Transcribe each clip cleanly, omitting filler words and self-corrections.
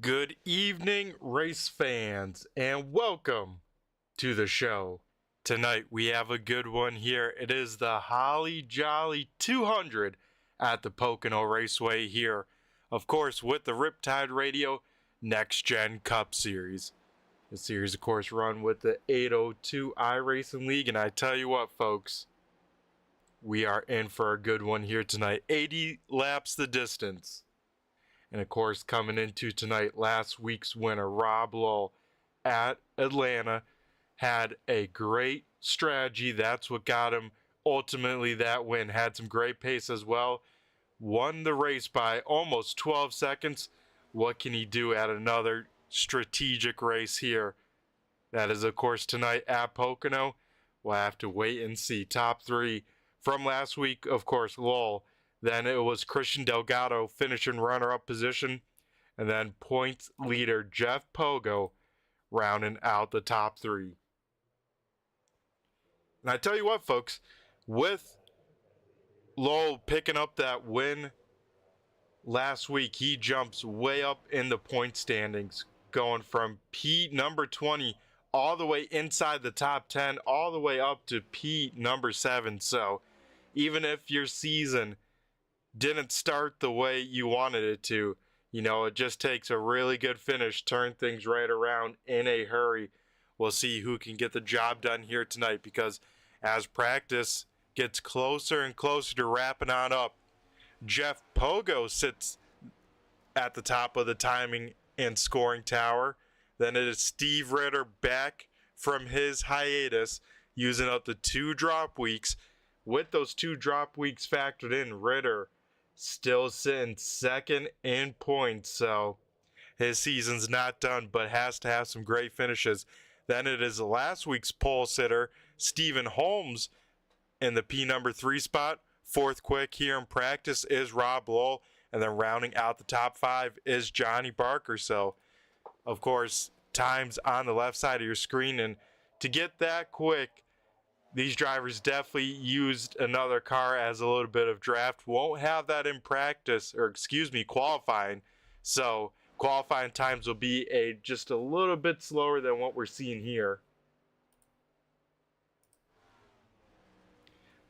Good evening, race fans, and welcome to the show. Tonight we have a good one here. It is the Holly Jolly 200 at the Pocono Raceway here, of course, with the Riptide Radio Next Gen Cup Series. The series, of course, run with the 802 iRacing League, and I tell you what, folks, we are in for a good one here tonight. 80 laps the distance. And of course, coming into tonight, last week's winner, Rob Lowell at Atlanta, had a great strategy. That's what got him ultimately that win. Had some great pace as well. Won the race by almost 12 seconds. What can he do at another strategic race here? That is, of course, tonight at Pocono. We'll have to wait and see. Top three from last week, of course, Lowell. Then it was Christian Delgado finishing runner-up position. And then points leader Jeff Pogo rounding out the top three. And I tell you what, folks, with Lowell picking up that win last week, he jumps way up in the point standings, going from P number 20 all the way inside the top 10, all the way up to P number 7. So even if your season didn't start the way you wanted it to, you know, it just takes a really good finish, turn things right around in a hurry. We'll see who can get the job done here tonight, because as practice gets closer and closer to wrapping on up, Jeff Pogo sits at the top of the timing and scoring tower. Then it is Steve Ritter back from his hiatus, using up the 2 drop weeks. With those 2 drop weeks factored in, Ritter still sitting second in points, so his season's not done, but has to have some great finishes. Then it is last week's pole sitter, Stephen Holmes, in the P number 3 spot. 4th quick here in practice is Rob Lowell, and then rounding out the top 5 is Johnny Barker. So, of course, times on the left side of your screen, and to get that quick, these drivers definitely used another car as a little bit of draft. Won't have that in practice, or excuse me, qualifying. So qualifying times will be just a little bit slower than what we're seeing here.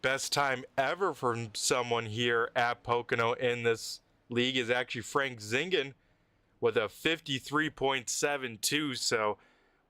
Best time ever from someone here at Pocono in this league is actually Frank Zingen with a 53.72. So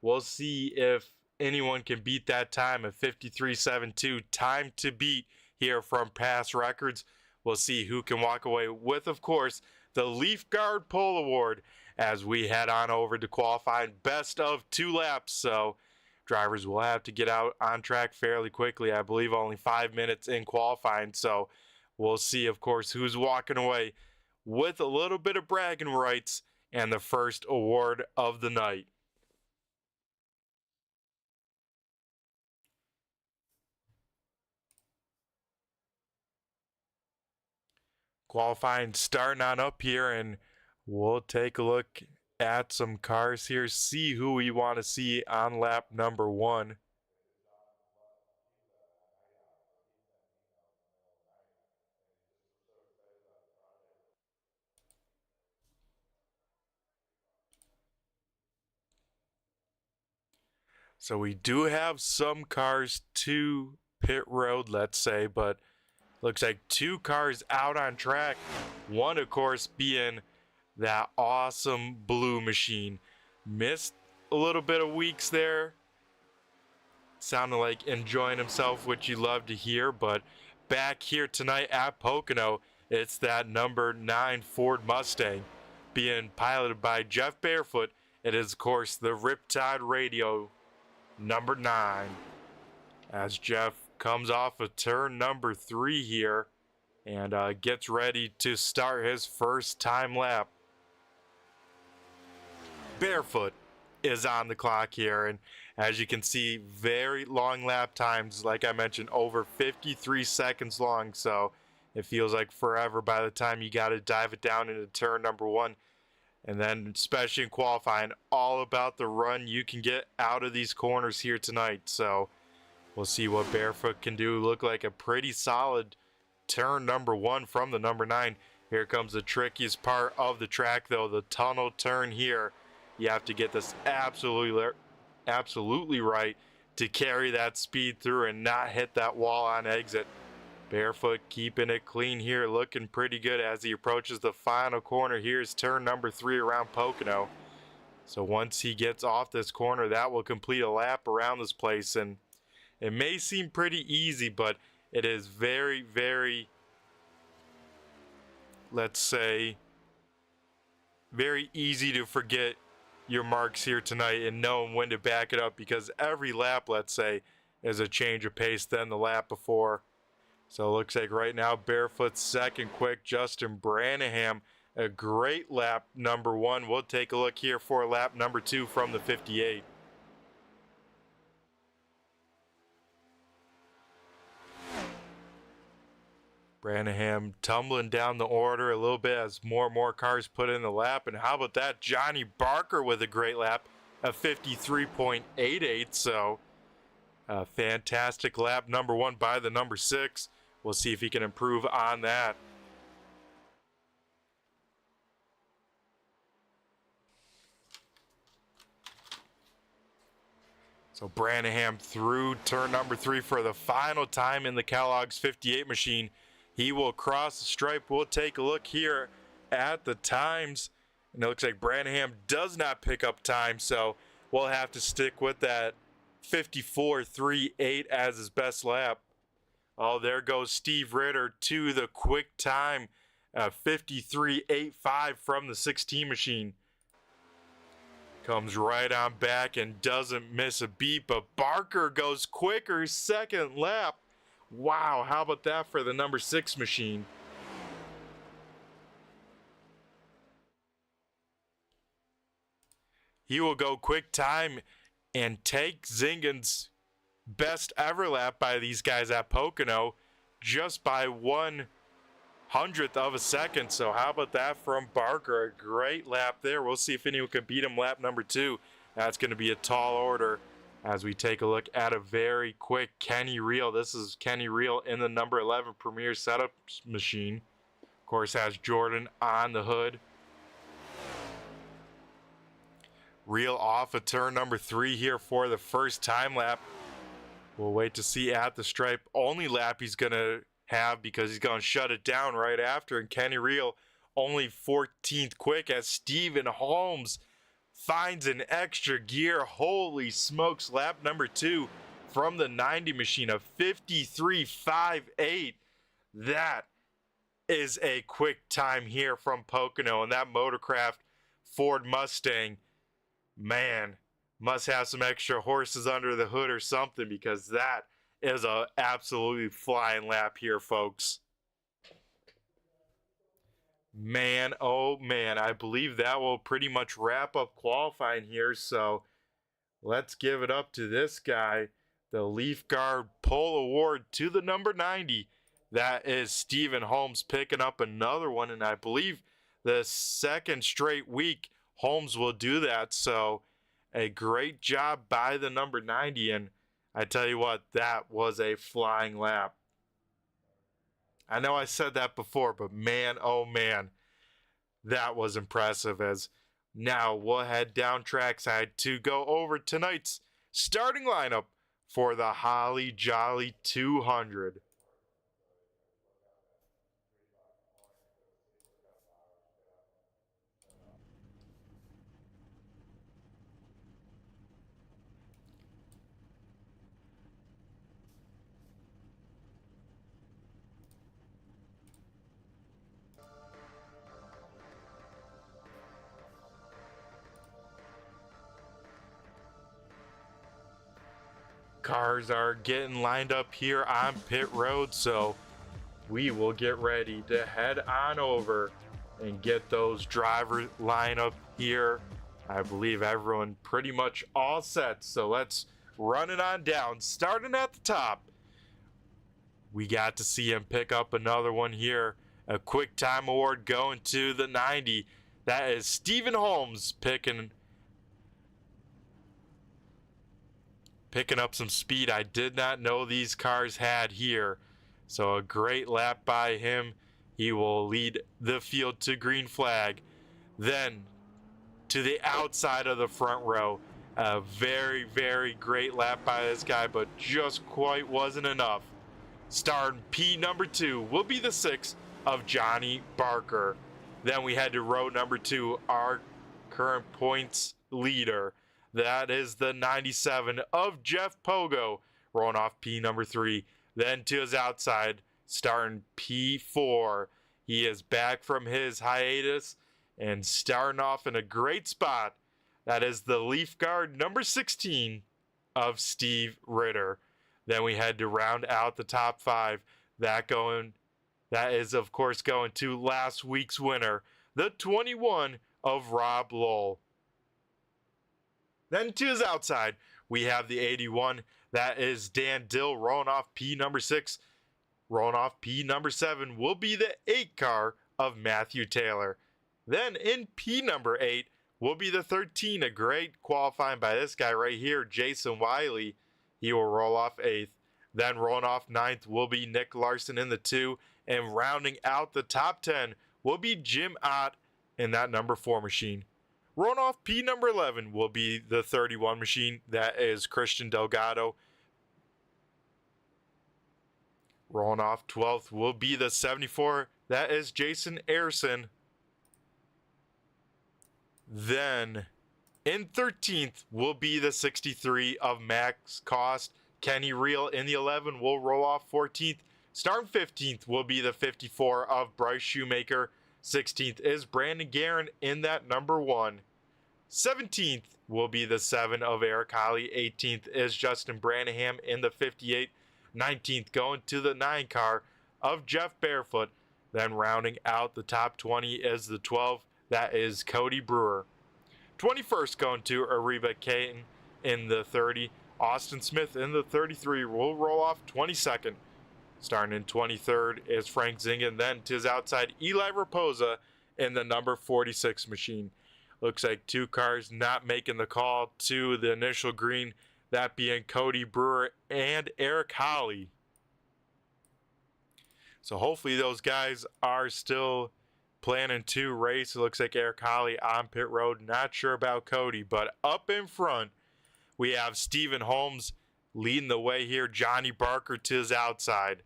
we'll see if anyone can beat that time of 53.72. Time to beat here from past records. We'll see who can walk away with, of course, the Leaf Guard Pole Award as we head on over to qualifying. Best of 2 laps, so drivers will have to get out on track fairly quickly. I believe only 5 minutes in qualifying, so we'll see, of course, who's walking away with a little bit of bragging rights and the first award of the night. Qualifying starting on up here, and we'll take a look at some cars here, see who we want to see on lap number 1. So we do have some cars to pit road, let's say, but looks like 2 cars out on track. One, of course, being that awesome blue machine. Missed a little bit of weeks there. Sounded like enjoying himself, which you love to hear. But back here tonight at Pocono, it's that number 9 Ford Mustang being piloted by Jeff Barefoot. It is, of course, the Riptide Radio number 9. As Jeff comes off of turn number 3 here and gets ready to start his first time lap. Barefoot is on the clock here, and as you can see, very long lap times, like I mentioned, over 53 seconds long, so it feels like forever by the time you got to dive it down into turn number 1. And then especially in qualifying, all about the run you can get out of these corners here tonight. So we'll see what Barefoot can do. Look like a pretty solid turn number 1 from the number 9. Here comes the trickiest part of the track, though, the tunnel turn here. You have to get this absolutely right to carry that speed through and not hit that wall on exit. Barefoot keeping it clean here, looking pretty good as he approaches the final corner. Here's turn number 3 around Pocono. So once he gets off this corner, that will complete a lap around this place. And it may seem pretty easy, but it is very, very, let's say, very easy to forget your marks here tonight and know when to back it up, because every lap, let's say, is a change of pace than the lap before. So it looks like right now Barefoot second quick, Justin Branham a great lap number 1. We'll take a look here for lap number 2 from the 58. Branham tumbling down the order a little bit as more and more cars put in the lap. And how about that? Johnny Barker with a great lap of 53.88. So a fantastic lap number 1 by the number 6. We'll see if he can improve on that. So Branham through turn number 3 for the final time in the Kellogg's 58 machine. He will cross the stripe. We'll take a look here at the times. And it looks like Branham does not pick up time, so we'll have to stick with that 54.38 as his best lap. Oh, there goes Steve Ritter to the quick time, 53.85 from the 16 machine. Comes right on back and doesn't miss a beat, but Barker goes quicker second lap. Wow, how about that for the number 6 machine? He will go quick time and take Zingen's best ever lap by these guys at Pocono just by 1/100th of a second. So how about that from Barker? A great lap there. We'll see if anyone can beat him lap number 2. That's going to be a tall order as we take a look at a very quick Kenny Reel. This is Kenny Reel in the number 11 Premier setup machine. Of course, has Jordan on the hood. Reel off of turn number 3 here for the first time lap. We'll wait to see at the stripe. Only lap he's going to have because he's going to shut it down right after. And Kenny Reel only 14th quick as Stephen Holmes finds an extra gear. Holy smokes, lap number 2 from the 90 machine of 53.58. That is a quick time here from Pocono. And that Motorcraft Ford Mustang, man, must have some extra horses under the hood or something, because that is a absolutely flying lap here, folks. Man, oh man, I believe that will pretty much wrap up qualifying here. So let's give it up to this guy, the Leaf Guard Pole Award to the number 90. That is Stephen Holmes picking up another one, and I believe the second straight week Holmes will do that. So a great job by the number 90, and I tell you what, that was a flying lap. I know I said that before, but man, oh man, that was impressive. As now we'll head down trackside to go over tonight's starting lineup for the Holly Jolly 200. Cars are getting lined up here on pit road, so we will get ready to head on over and get those drivers lined up here. I believe everyone pretty much all set, so let's run it on down. Starting at the top, we got to see him pick up another one here. A quick time award going to the 90. That is Stephen Holmes picking up some speed I did not know these cars had here. So a great lap by him He will lead the field to green flag. Then to the outside of the front row. A very, very great lap by this guy, but just quite wasn't enough. Starting P number 2 will be the 6 of Johnny Barker. Then we head to row number 2, our current points leader. That is the 97 of Jeff Pogo, rolling off P number 3. Then to his outside, starting P4. He is back from his hiatus and starting off in a great spot. That is the Leaf Guard number 16 of Steve Ritter. Then we head to round out the top 5. That is, of course, going to last week's winner, the 21 of Rob Lowell. Then to his outside, we have the 81. That is Dan Dill rolling off P number 6. Rolling off P number 7 will be the 8 car of Matthew Taylor. Then in P number 8 will be the 13, a great qualifying by this guy right here, Jason Wiley. He will roll off 8th. Then rolling off 9th will be Nick Larson in the 2. And rounding out the top 10 will be Jim Ott in that number 4 machine. Rolling off P number 11 will be the 31 machine. That is Christian Delgado. Rolling off 12th will be the 74. That is Jason Ayerson. Then in 13th will be the 63 of Max Cost. Kenny Reel in the 11 will roll off 14th. Starting 15th will be the 54 of Bryce Shoemaker. 16th is Brandon Guerin in that number 1. 17th will be the 7 of Eric Holly. 18th is Justin Branham in the 58. 19th going to the 9 car of Jeff Barefoot. Then rounding out the top 20 is the 12. That is Cody Brewer. 21st going to Ariba Caton in the 30. Austin Smith in the 33 will roll off 22nd. Starting in 23rd is Frank Zingen. Then to his outside, Eli Raposa in the number 46 machine. Looks like 2 cars not making the call to the initial green, that being Cody Brewer and Eric Holly. So hopefully those guys are still planning to race. It looks like Eric Holly on pit road. Not sure about Cody, but up in front, we have Stephen Holmes leading the way here. Johnny Barker to his outside.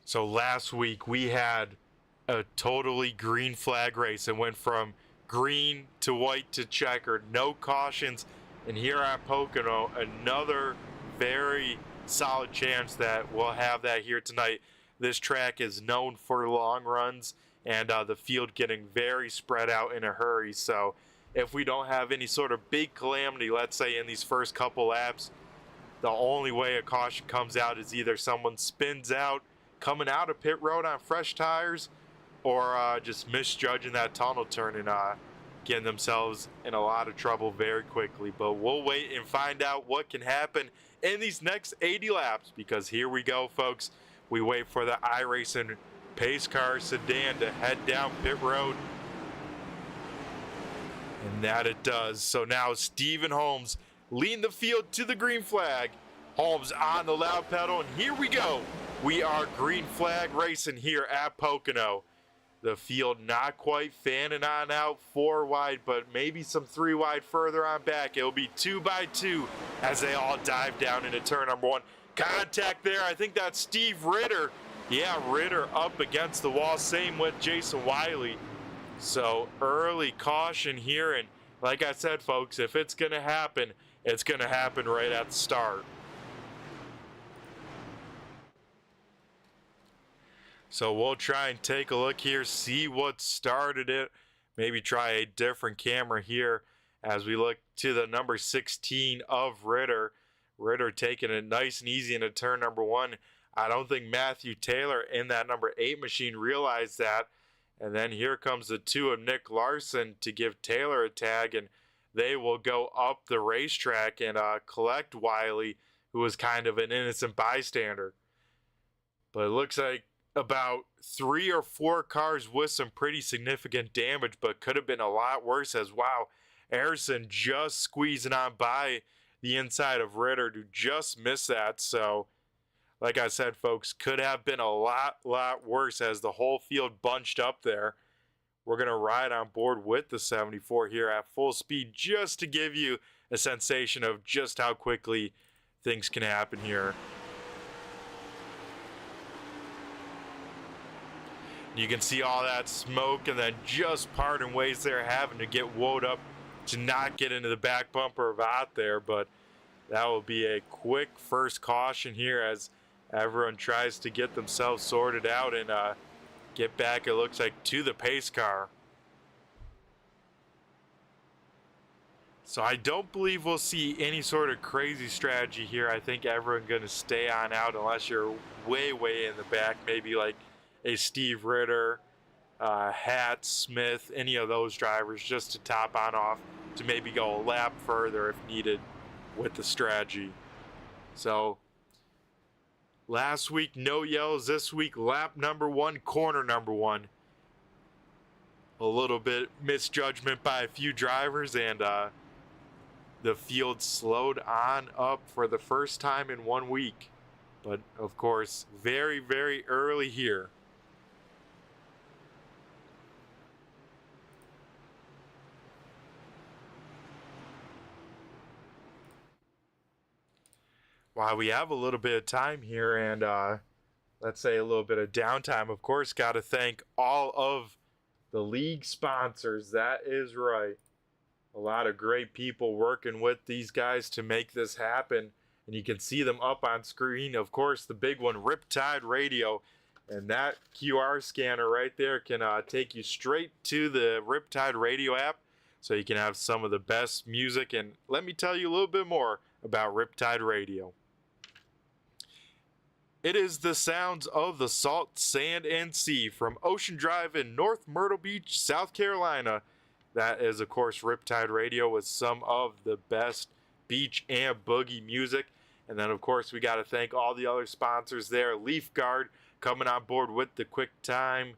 So last week we had a totally green flag race. It went from green to white to checkered, no cautions. And here at Pocono, another very solid chance that we'll have that here tonight. This track is known for long runs and the field getting very spread out in a hurry. So if we don't have any sort of big calamity, let's say in these first couple laps, the only way a caution comes out is either someone spins out coming out of pit road on fresh tires, or just misjudging that tunnel turn and getting themselves in a lot of trouble very quickly. But we'll wait and find out what can happen in these next 80 laps, because here we go, folks. We wait for the iRacing pace car sedan to head down pit road, and that it does. So now Stephen Holmes leading the field to the green flag. Holmes on the loud pedal, and here we go. We are green flag racing here at Pocono. The field not quite fanning on out 4 wide, but maybe some 3 wide further on back. It'll be 2 by 2 as they all dive down into turn number 1. Contact there. I think that's Steve Ritter. Yeah, Ritter up against the wall. Same with Jason Wiley. So early caution here. And like I said, folks, if it's going to happen, it's going to happen right at the start. So we'll try and take a look here, see what started it. Maybe try a different camera here as we look to the number 16 of Ritter. Ritter taking it nice and easy into turn number 1. I don't think Matthew Taylor in that number 8 machine realized that. And then here comes the 2 of Nick Larson to give Taylor a tag, and they will go up the racetrack and collect Wiley, who was kind of an innocent bystander. But it looks like about 3 or 4 cars with some pretty significant damage, but could have been a lot worse. As wow, Harrison just squeezing on by the inside of Ritter to just miss that. So like I said, folks, could have been a lot worse as the whole field bunched up there. We're going to ride on board with the 74 here at full speed just to give you a sensation of just how quickly things can happen here. You can see all that smoke and then just parting ways there, having to get woed up to not get into the back bumper of out there. But that will be a quick first caution here as everyone tries to get themselves sorted out and get back, it looks like, to the pace car. So I don't believe we'll see any sort of crazy strategy here. I think everyone's going to stay on out unless you're way in the back, maybe like a Steve Ritter, Hat, Smith, any of those drivers, just to top on off to maybe go a lap further if needed with the strategy. So last week, no yellows. This week, lap number 1, corner number 1. A little bit misjudgment by a few drivers, and the field slowed on up for the first time in 1 week. But, of course, very early here. While we have a little bit of time here and let's say a little bit of downtime, of course, got to thank all of the league sponsors. That is right. A lot of great people working with these guys to make this happen. And you can see them up on screen. Of course, the big one, Riptide Radio. And that QR scanner right there can take you straight to the Riptide Radio app. So you can have some of the best music. And let me tell you a little bit more about Riptide Radio. It is the sounds of the salt, sand, and sea from Ocean Drive in North Myrtle Beach, South Carolina. That is, of course, Riptide Radio with some of the best beach and boogie music. And then, of course, we got to thank all the other sponsors there. Leaf Guard coming on board with the Quick Time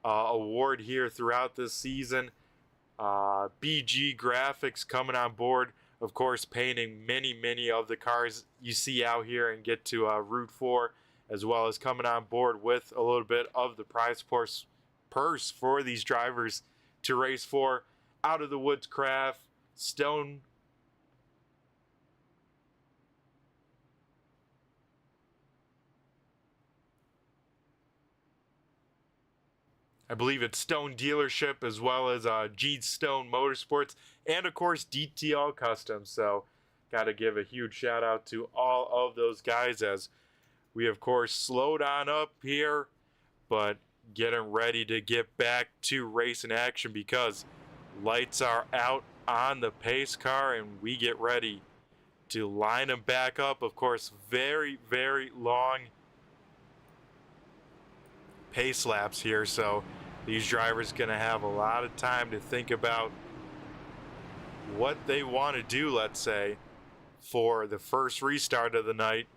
award here throughout this season. BG Graphix coming on board, of course, painting many of the cars you see out here and get to root for, as well as coming on board with a little bit of the prize purse for these drivers to race for. Out of the Woods Craft, Stone, I believe it's Stone Dealership, as well as GStone Motorsports, and of course DTL Custom. So got to give a huge shout out to all of those guys as we, of course, slowed on up here, but getting ready to get back to racing action because lights are out on the pace car and we get ready to line them back up. Of course, very long pace laps here, so these drivers going to have a lot of time to think about what they want to do, let's say, for the first restart of the night.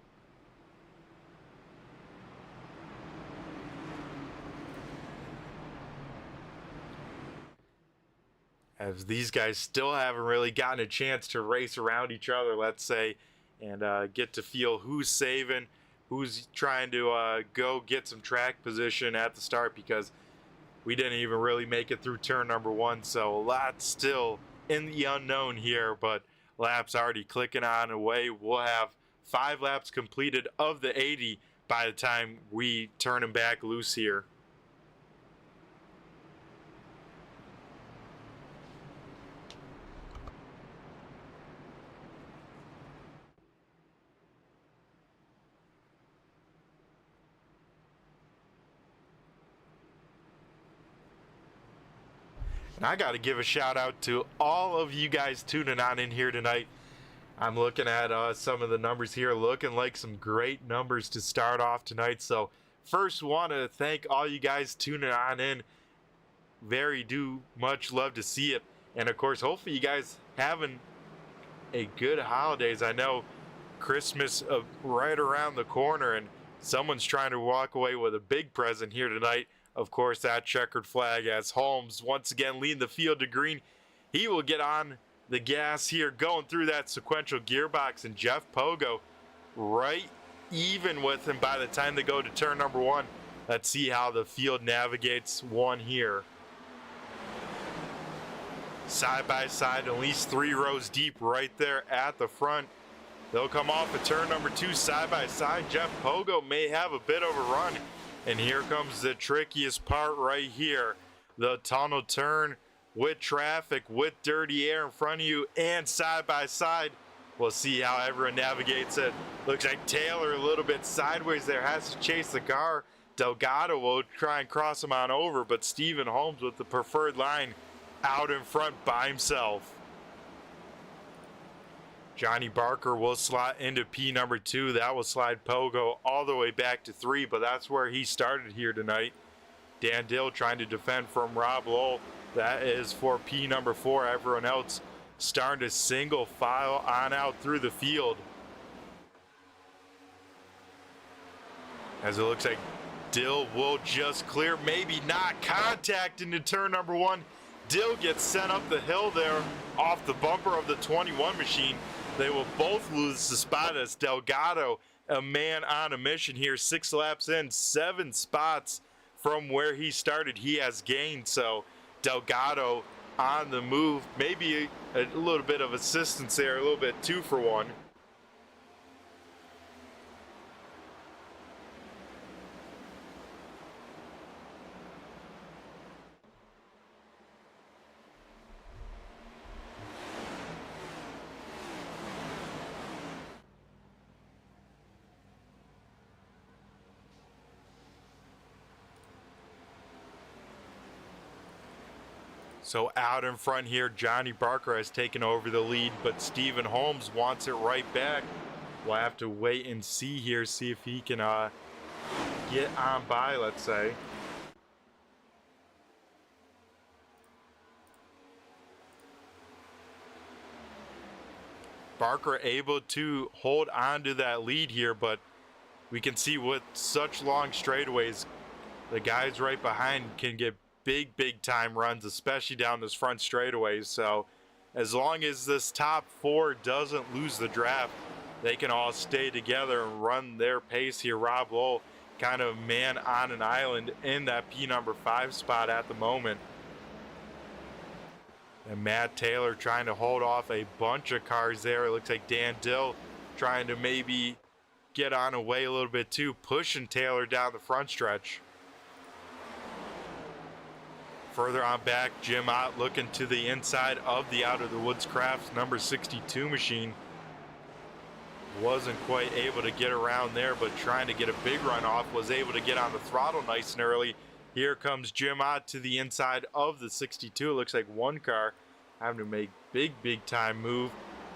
As these guys still haven't really gotten a chance to race around each other, let's say, and get to feel who's saving, who's trying to go get some track position at the start, because we didn't even really make it through turn number 1, so a lot still in the unknown here, but laps already clicking on away. We'll have 5 laps completed of the 80 by the time we turn them back loose here. And I got to give a shout out to all of you guys tuning on in here tonight. I'm looking at some of the numbers here, looking like some great numbers to start off tonight. So first, want to thank all you guys tuning on in. Very much love to see it. And of course, hopefully you guys having a good holidays. I know Christmas right around the corner, and someone's trying to walk away with a big present here tonight. Of course, that checkered flag as Holmes once again leading the field to green. He will get on the gas here, going through that sequential gearbox, and Jeff Pogo right even with him by the time they go to turn number 1. Let's see how the field navigates one here. Side by side, at least 3 rows deep right there at the front. They'll come off at turn number 2 side by side. Jeff Pogo may have a bit of a run. And here comes the trickiest part right here. The tunnel turn with traffic, with dirty air in front of you, and side by side. We'll see how everyone navigates it. Looks like Taylor a little bit sideways there, has to chase the car. Delgado will try and cross him on over, but Stephen Holmes with the preferred line out in front by himself. Johnny Barker will slot into P number 2. That will slide Pogo all the way back to 3, but that's where he started here tonight. Dan Dill trying to defend from Rob Lowell. That is for P number 4. Everyone else starting to single file on out through the field. As it looks like Dill will just clear, maybe not, contact into turn number 1. Dill gets sent up the hill there off the bumper of the 21 machine. They will both lose the spot as Delgado, a man on a mission here, 6 laps in, 7 spots from where he started. He has gained, so Delgado on the move. Maybe a little bit of assistance there, a little bit 2 for 1. So out in front here, Johnny Barker has taken over the lead, but Stephen Holmes wants it right back. We'll have to wait and see here, see if he can get on by, let's say. Barker able to hold on to that lead here, but we can see with such long straightaways, the guys right behind can get big time runs, especially down this front straightaway. So as long as this top 4 doesn't lose the draft, they can all stay together and run their pace here. Rob Lowell kind of man on an island in that P number 5 spot at the moment. And Matt Taylor trying to hold off a bunch of cars there. It looks like Dan Dill trying to maybe get on away a little bit too, pushing Taylor down the front stretch. Further on back, Jim Ott looking to the inside of the Out of the Woods Crafts number 62 machine. Wasn't quite able to get around there, but trying to get a big run off, was able to get on the throttle nice and early. Here comes Jim Ott to the inside of the 62. It looks like one car having to make big time move.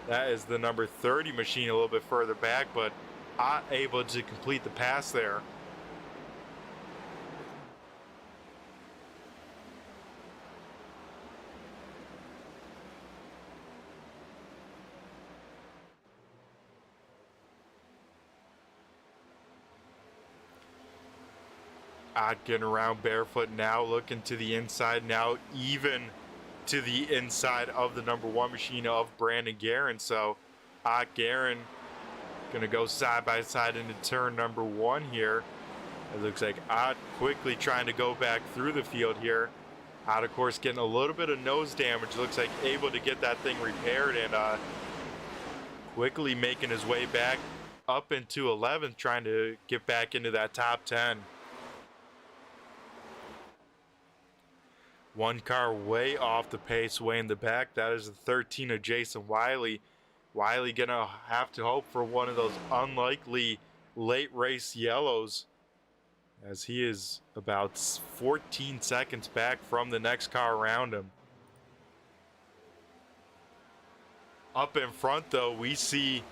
That is the number 30 machine a little bit further back, but Ott able to complete the pass there. Ott getting around barefoot now, looking to the inside now, even to the inside of the number 1 machine of Brandon Guerin. So Ott Guerin gonna go side by side into turn number 1 here. It looks like Ott quickly trying to go back through the field here. Ott, of course, getting a little bit of nose damage. Looks like able to get that thing repaired and quickly making his way back up into 11th, trying to get back into that top 10. One car way off the pace, way in the back. That is the 13 of Jason Wiley. Wiley gonna have to hope for one of those unlikely late race yellows, as he is about 14 seconds back from the next car around him. Up in front though, we see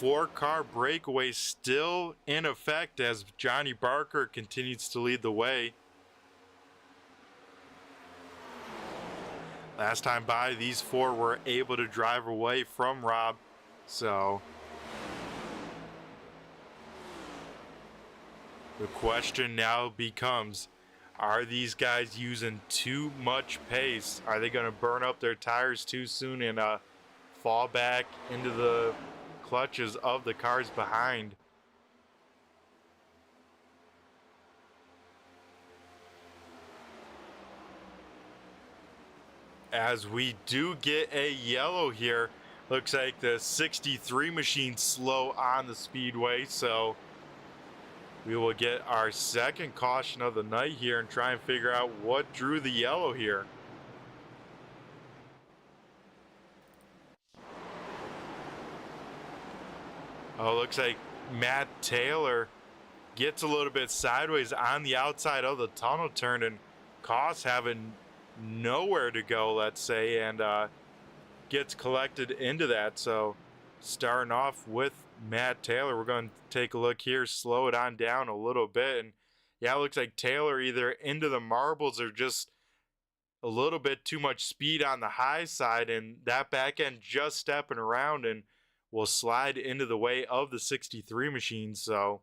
4-car breakaway still in effect as Johnny Barker continues to lead the way. Last time by, these 4 were able to drive away from Rob. So The question now becomes, are these guys using too much pace? Are they going to burn up their tires too soon and fall back into the clutches of the cars behind? As we do get a yellow here, looks like the 63 machine slow on the speedway, so we will get our second caution of the night here and try and figure out what drew the yellow here. Oh, looks like Matt Taylor gets a little bit sideways on the outside of the tunnel turn, and Koss having nowhere to go, let's say, and gets collected into that. So starting off with Matt Taylor, we're going to take a look here, slow it on down a little bit, and yeah, it looks like Taylor either into the marbles or just a little bit too much speed on the high side, and that back end just stepping around and will slide into the way of the 63 machine. So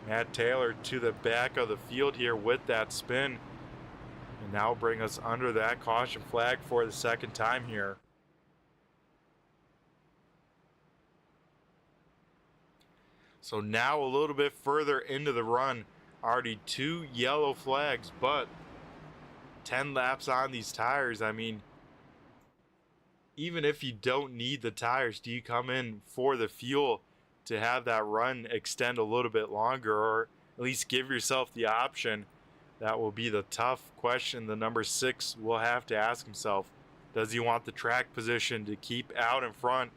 Matt Taylor to the back of the field here with that spin, and now bring us under that caution flag for the second time here. So now a little bit further into the run, already 2 yellow flags, but 10 laps on these tires. I mean, even if you don't need the tires, do you come in for the fuel to have that run extend a little bit longer, or at least give yourself the option? That will be the tough question the number 6 will have to ask himself. Does he want the track position to keep out in front,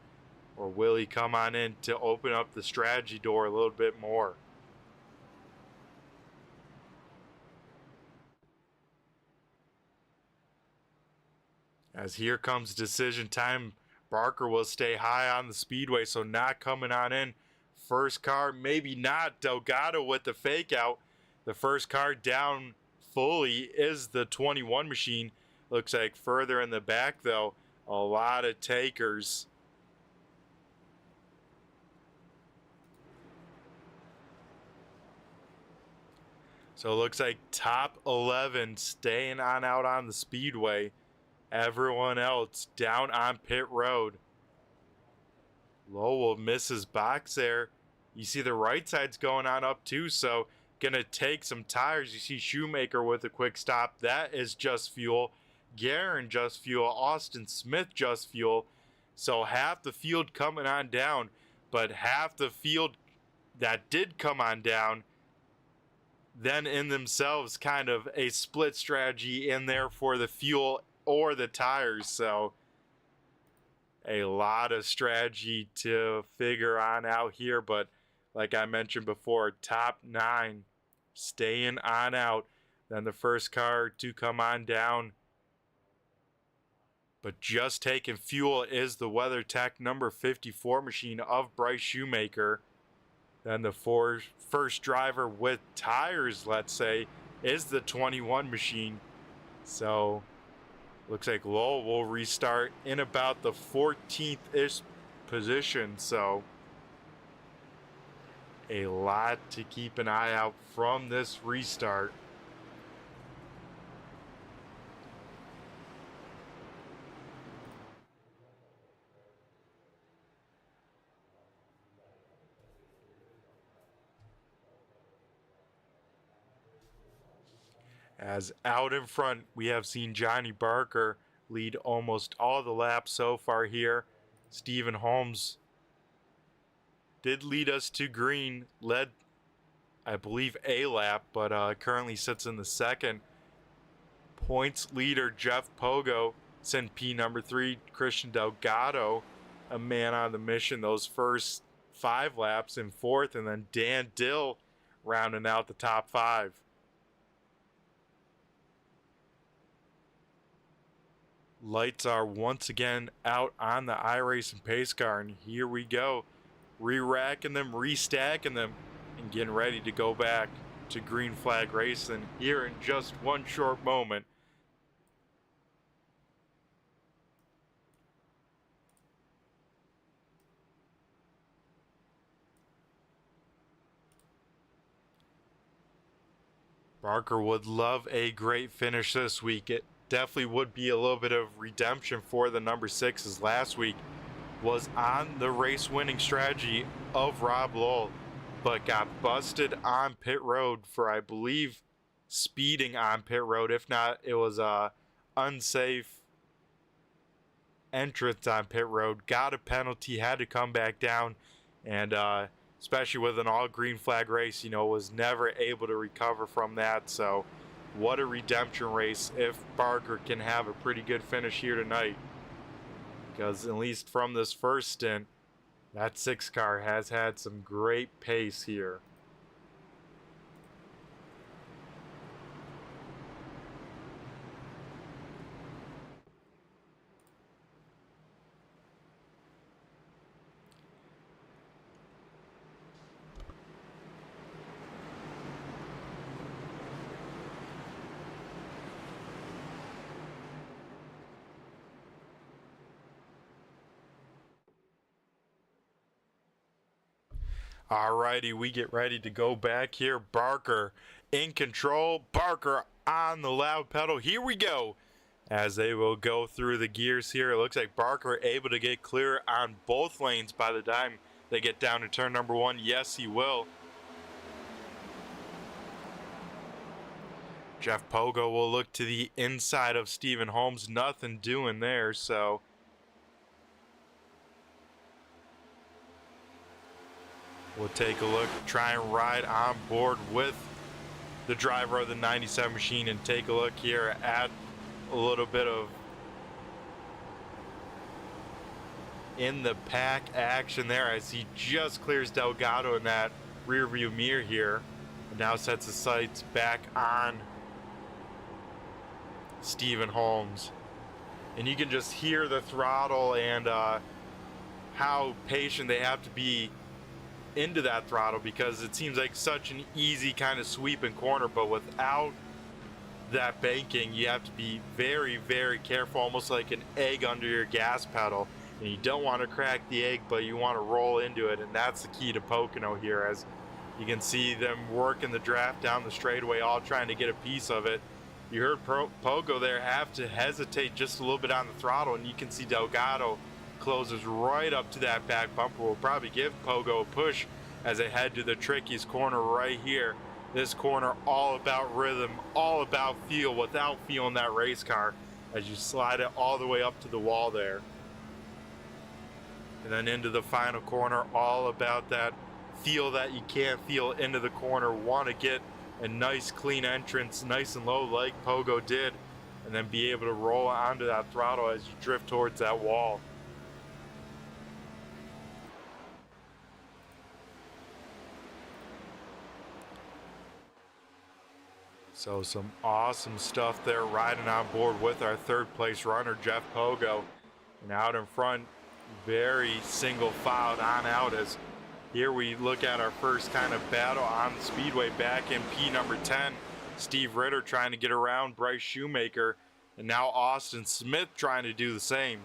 or will he come on in to open up the strategy door a little bit more? As here comes decision time, Barker will stay high on the speedway, so not coming on in. First car, maybe not. Delgado with the fake out. The first car down fully is the 21 machine. Looks like further in the back, though, a lot of takers. So it looks like top 11 staying on out on the speedway. Everyone else down on pit road. Lowell misses box there. You see the right side's going on up too, so gonna take some tires. You see Shoemaker with a quick stop. That is just fuel. Guerin just fuel. Austin Smith just fuel. So half the field coming on down, but half the field that did come on down, then in themselves kind of a split strategy in there for the fuel or the tires. So a lot of strategy to figure on out here, but like I mentioned before, top 9 staying on out. Then the first car to come on down, but just taking fuel is the WeatherTech number 54 machine of Bryce Shoemaker. Then the first driver with tires, let's say, is the 21 machine. So looks like Lowell will restart in about the 14th-ish position. So a lot to keep an eye out from this restart. As out in front, we have seen Johnny Barker lead almost all the laps so far here. Stephen Holmes did lead us to green, led, I believe, a lap, but currently sits in the second. Points leader Jeff Pogo, sent P number 3, Christian Delgado, a man on the mission those first 5 laps in 4th, and then Dan Dill rounding out the top 5. Lights are once again out on the iRacing pace car, and here we go, re-racking them, restacking them, and getting ready to go back to green flag racing here in just one short moment. Barker would love a great finish this week. It definitely would be a little bit of redemption for the number 6, as last week was on the race winning strategy of Rob Lowell, but got busted on pit road for, I believe, speeding on pit road. If not, it was a unsafe entrance on pit road. Got a penalty, had to come back down, and especially with an all green flag race, you know, was never able to recover from that. So what a redemption race if Barker can have a pretty good finish here tonight, because at least from this first stint, that 6 car has had some great pace here. Alrighty, we get ready to go back here. Barker in control. Barker on the loud pedal. Here we go. As they will go through the gears here. It looks like Barker able to get clear on both lanes by the time they get down to turn number 1. Yes, he will. Jeff Pogo will look to the inside of Stephen Holmes. Nothing doing there, so we'll take a look, try and ride on board with the driver of the 97 machine and take a look here at a little bit of in the pack action there as he just clears Delgado in that rear view mirror here, and now sets his sights back on Stephen Holmes. And you can just hear the throttle and how patient they have to be into that throttle, because it seems like such an easy kind of sweep and corner, but without that banking you have to be very, very careful, almost like an egg under your gas pedal, and you don't want to crack the egg, but you want to roll into it. And that's the key to Pocono here, as you can see them working the draft down the straightaway, all trying to get a piece of it. You heard Pogo there have to hesitate just a little bit on the throttle, and you can see Delgado closes right up to that back bumper. Will probably give Pogo a push as they head to the trickiest corner right here. This corner all about rhythm, all about feel, without feeling that race car as you slide it all the way up to the wall there. And then into the final corner, all about that feel that you can't feel into the corner. Want to get a nice clean entrance, nice and low like Pogo did, and then be able to roll onto that throttle as you drift towards that wall. So some awesome stuff there, riding on board with our 3rd place runner, Jeff Pogo. And out in front, very single filed on out, as here we look at our first kind of battle on the speedway back in P number 10. Steve Ritter trying to get around Bryce Shoemaker, and now Austin Smith trying to do the same.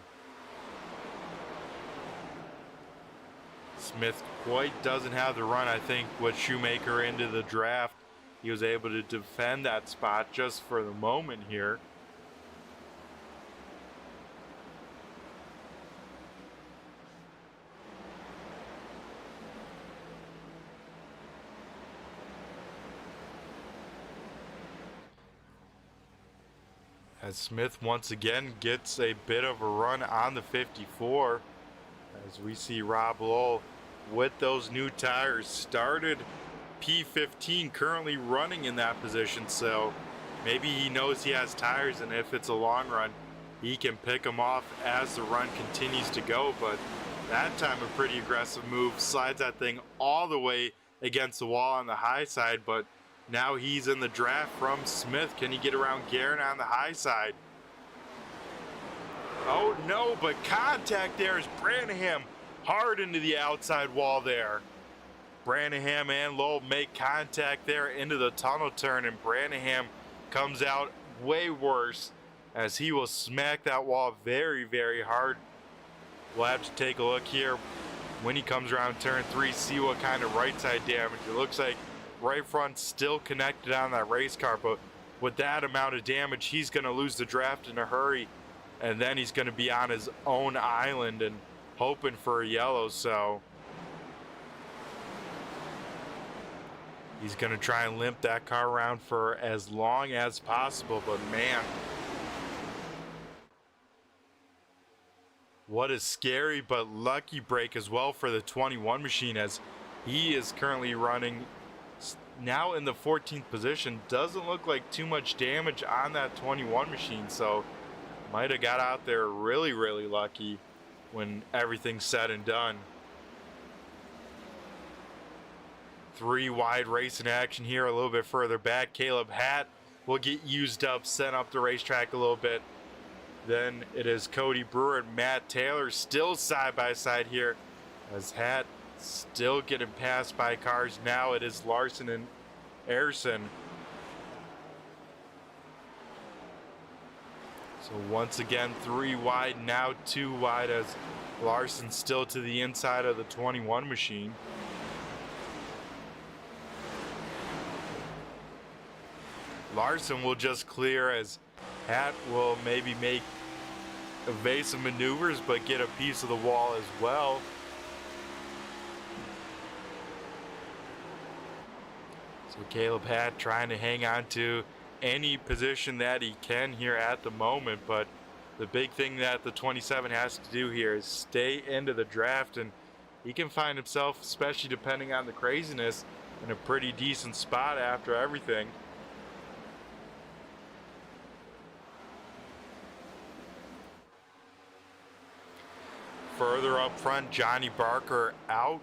Smith quite doesn't have the run, I think, with Shoemaker into the draft. He was able to defend that spot just for the moment here. As Smith once again gets a bit of a run on the 54, as we see Rob Lowell with those new tires, started P15, currently running in that position, so maybe he knows he has tires, and if it's a long run he can pick them off as the run continues to go. But that time a pretty aggressive move, slides that thing all the way against the wall on the high side, but now he's in the draft from Smith. Can he get around Guerin on the high side? Oh no, but contact there is Branham hard into the outside wall there. Branham and Lowell make contact there into the tunnel turn, and Branham comes out way worse as he will smack that wall very, very hard. We'll have to take a look here when he comes around turn 3, see what kind of right side damage. It looks like right front still connected on that race car, but with that amount of damage, he's going to lose the draft in a hurry, and then he's going to be on his own island and hoping for a yellow. So he's going to try and limp that car around for as long as possible, but man, what a scary but lucky break as well for the 21 machine, as he is currently running now in the 14th position. Doesn't look like too much damage on that 21 machine, so might have got out there really, really lucky when everything's said and done. 3 wide racing action here a little bit further back. Caleb Hatt will get used up, sent up the racetrack a little bit. Then it is Cody Brewer and Matt Taylor still side by side here, as Hatt still getting passed by cars. Now it is Larson and Ayerson. So once again, 3 wide, now 2 wide, as Larson still to the inside of the 21 machine. Larson will just clear, as Hatt will maybe make evasive maneuvers but get a piece of the wall as well. So Caleb Hatt trying to hang on to any position that he can here at the moment, but the big thing that the 27 has to do here is stay into the draft, and he can find himself, especially depending on the craziness, in a pretty decent spot after everything. Further up front, Johnny Barker out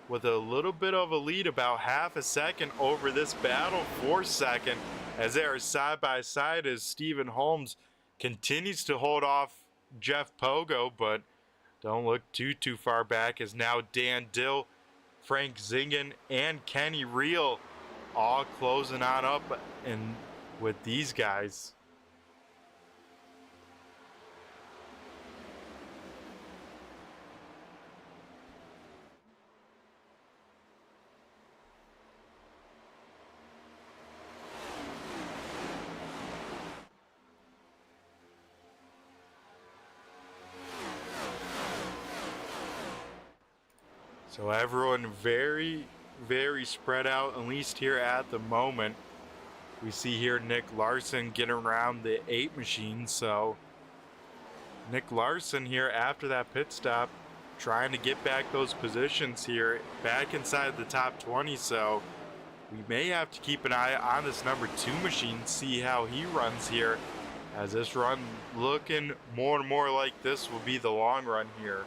with a little bit of a lead, about half a second over this battle for second, as they are side by side, as Stephen Holmes continues to hold off Jeff Pogo, but don't look too far back, as now Dan Dill, Frank Zingen, and Kenny Reel all closing on up and with these guys. So everyone very, very spread out, at least here at the moment. We see here Nick Larson getting around the 8 machine. So Nick Larson here after that pit stop, trying to get back those positions here, back inside the top 20. So we may have to keep an eye on this number 2 machine, see how he runs here, as this run looking more and more like this will be the long run here.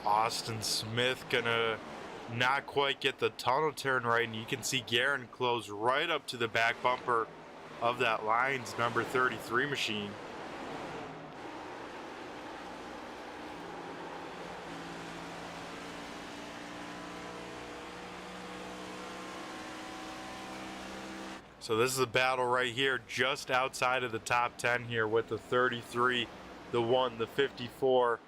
Austin Smith gonna not quite get the tunnel turn right, and you can see Guerin close right up to the back bumper of that Lions number 33 machine. So this is a battle right here just outside of the top 10 here, with the 33, the 1, the 54,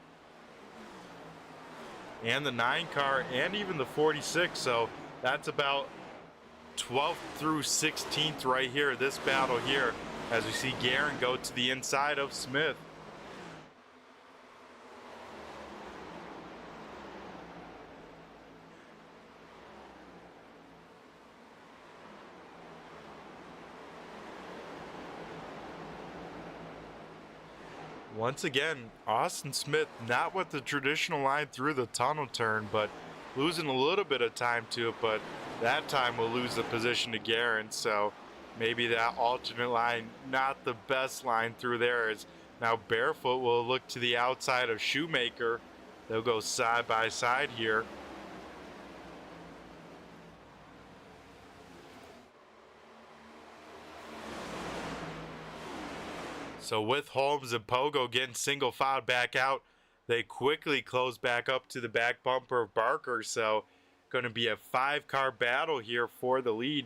and the 9 car, and even the 46. So that's about 12th through 16th right here, this battle here, as we see Guerin go to the inside of Smith. Once again, Austin Smith not with the traditional line through the tunnel turn, but losing a little bit of time to it, but that time will lose the position to Guerin. So maybe that alternate line, not the best line through there, as now Barefoot will look to the outside of Shoemaker. They'll go side by side here. So with Holmes and Pogo getting single filed back out, they quickly close back up to the back bumper of Barker. So going to be a 5-car battle here for the lead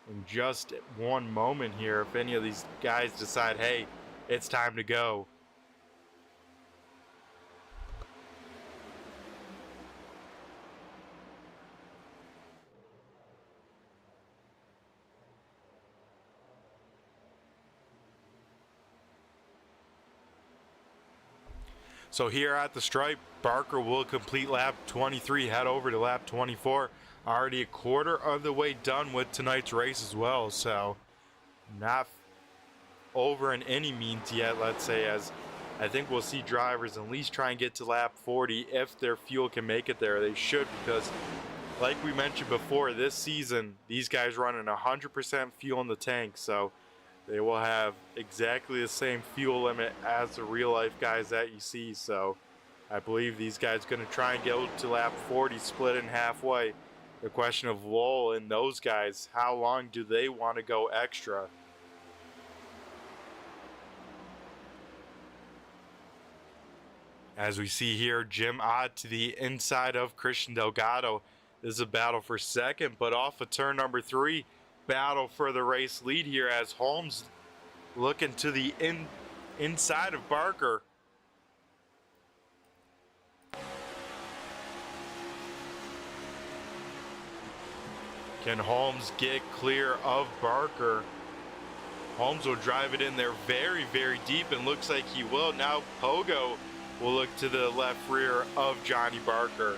in just one moment here. If any of these guys decide, hey, it's time to go. So here at the stripe, Barker will complete lap 23, head over to lap 24. Already a quarter of the way done with tonight's race as well, so not over in any means yet, let's say, as I think we'll see drivers at least try and get to lap 40 if their fuel can make it there. They should, because like we mentioned before, this season, these guys running 100% fuel in the tank, so they will have exactly the same fuel limit as the real life guys that you see. So I believe these guys going to try and go to lap 40, split in halfway. The question of Lowell and those guys, how long do they want to go extra? As we see here, Jim Ott to the inside of Christian Delgado. This is a battle for second, but off of turn number 3, battle for the race lead here as Holmes looking to the inside of Barker. Can Holmes get clear of Barker? Holmes will drive it in there very, very deep, and looks like he will. Now Pogo will look to the left rear of Johnny Barker.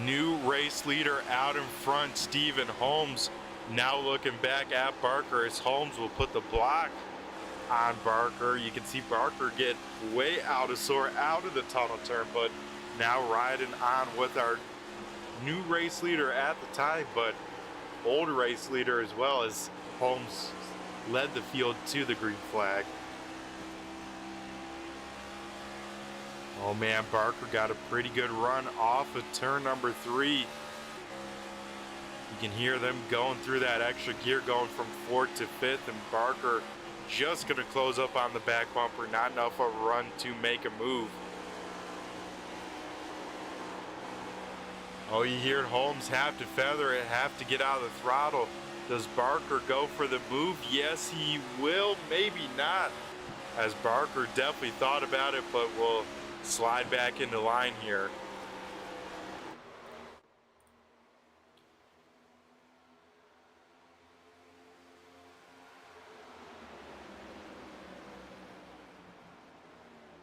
New race leader out in front, Stephen Holmes. Now looking back at Barker as Holmes will put the block on Barker. You can see Barker get way out of the tunnel turn, but now riding on with our new race leader at the time, but old race leader as well, as Holmes led the field to the green flag. Oh man, Barker got a pretty good run off of turn number 3. You can hear them going through that extra gear, going from 4th to 5th, and Barker just going to close up on the back bumper. Not enough of a run to make a move. Oh, you hear Holmes have to feather it, have to get out of the throttle. Does Barker go for the move? Yes, he will. Maybe not, as Barker definitely thought about it, but will slide back into line here.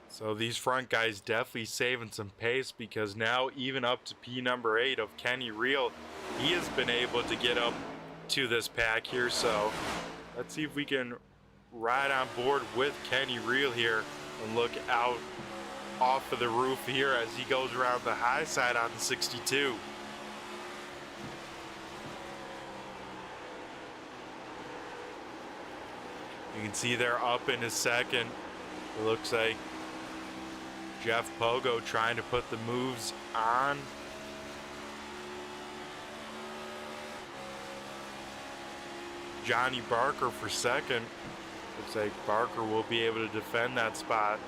So these front guys definitely saving some pace, because now even up to P number 8 of Kenny Reel, he has been able to get up to this pack here. So let's see if we can ride on board with Kenny Reel here and look out off of the roof here as he goes around the high side on the 62. You can see they're up in his second. It looks like Jeff Pogo trying to put the moves on. Johnny Barker for second. Looks like Barker will be able to defend that spot.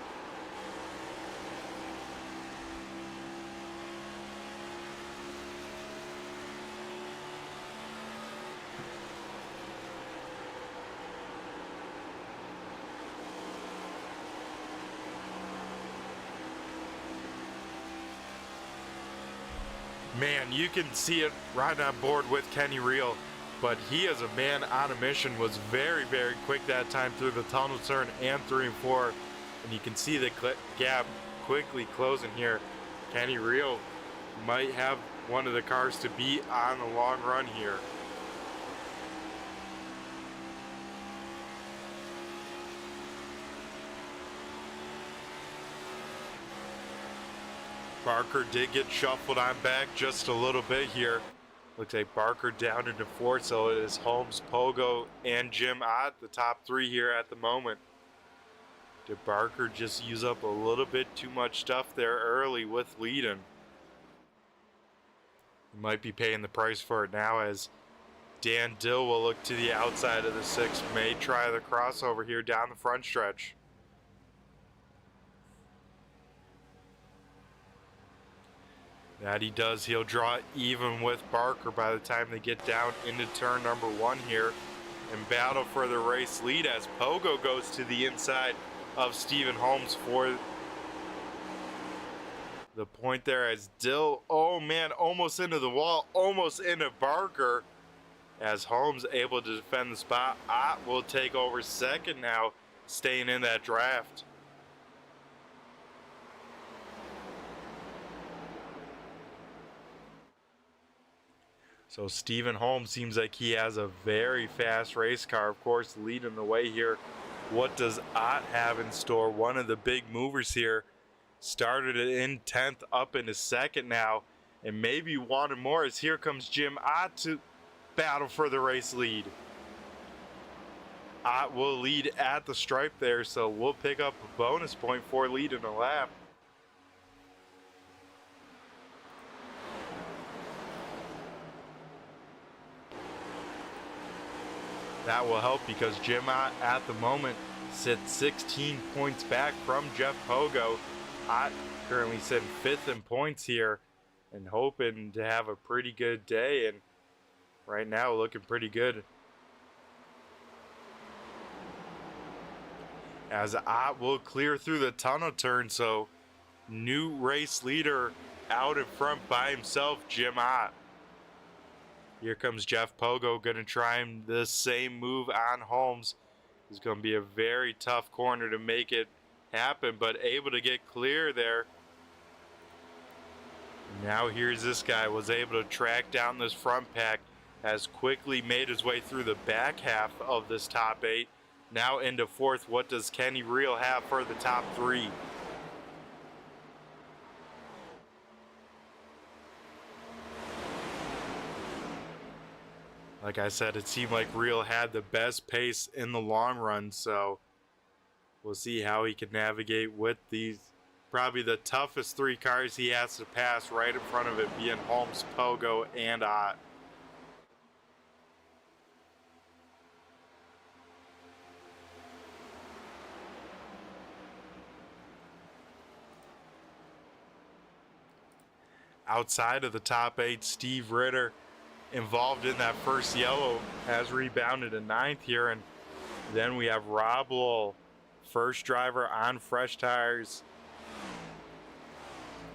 Man, you can see it right on board with Kenny Reel, but he, as a man on a mission, was very, very quick that time through the tunnel turn and 3 and 4, and you can see the gap quickly closing here. Kenny Reel might have one of the cars to beat on the long run here. Barker did get shuffled on back just a little bit here. Looks like Barker down into 4th, so it is Holmes, Pogo, and Jim Ott, the top 3 here at the moment. Did Barker just use up a little bit too much stuff there early with leading? He might be paying the price for it now, as Dan Dill will look to the outside of the 6, may try the crossover here down the front stretch. That he does. He'll draw even with Barker by the time they get down into turn number 1 here. and battle for the race lead as Pogo goes to the inside of Stephen Holmes for the point there as Dill, oh man, almost into the wall, almost into Barker, as Holmes able to defend the spot. Ott will take over second now, staying in that draft. So Stephen Holmes seems like he has a very fast race car, of course, leading the way here. What does Ott have in store? One of the big movers here. Started it in 10th, up into second now, and maybe wanted more as here comes Jim Ott to battle for the race lead. Ott will lead at the stripe there, so we'll pick up a bonus point for leading a lap. That will help because Jim Ott at the moment sits 16 points back from Jeff Pogo. Ott currently sitting 5th in points here and hoping to have a pretty good day, and right now looking pretty good. As Ott will clear through the tunnel turn, so new race leader out in front by himself, Jim Ott. Here comes Jeff Pogo, going to try him the same move on Holmes. It's going to be a very tough corner to make it happen, but able to get clear there. Now here's this guy, was able to track down this front pack, has quickly made his way through the back half of this top 8. Now into 4th. What does Kenny Reel have for the top 3? Like I said, it seemed like Reel had the best pace in the long run, so we'll see how he can navigate with these, probably the toughest 3 cars he has to pass right in front of it, being Holmes, Pogo, and Ott. Outside of the top 8, Steve Ritter, involved in that first yellow, has rebounded to 9th here, and then we have Rob Lowell, first driver on fresh tires.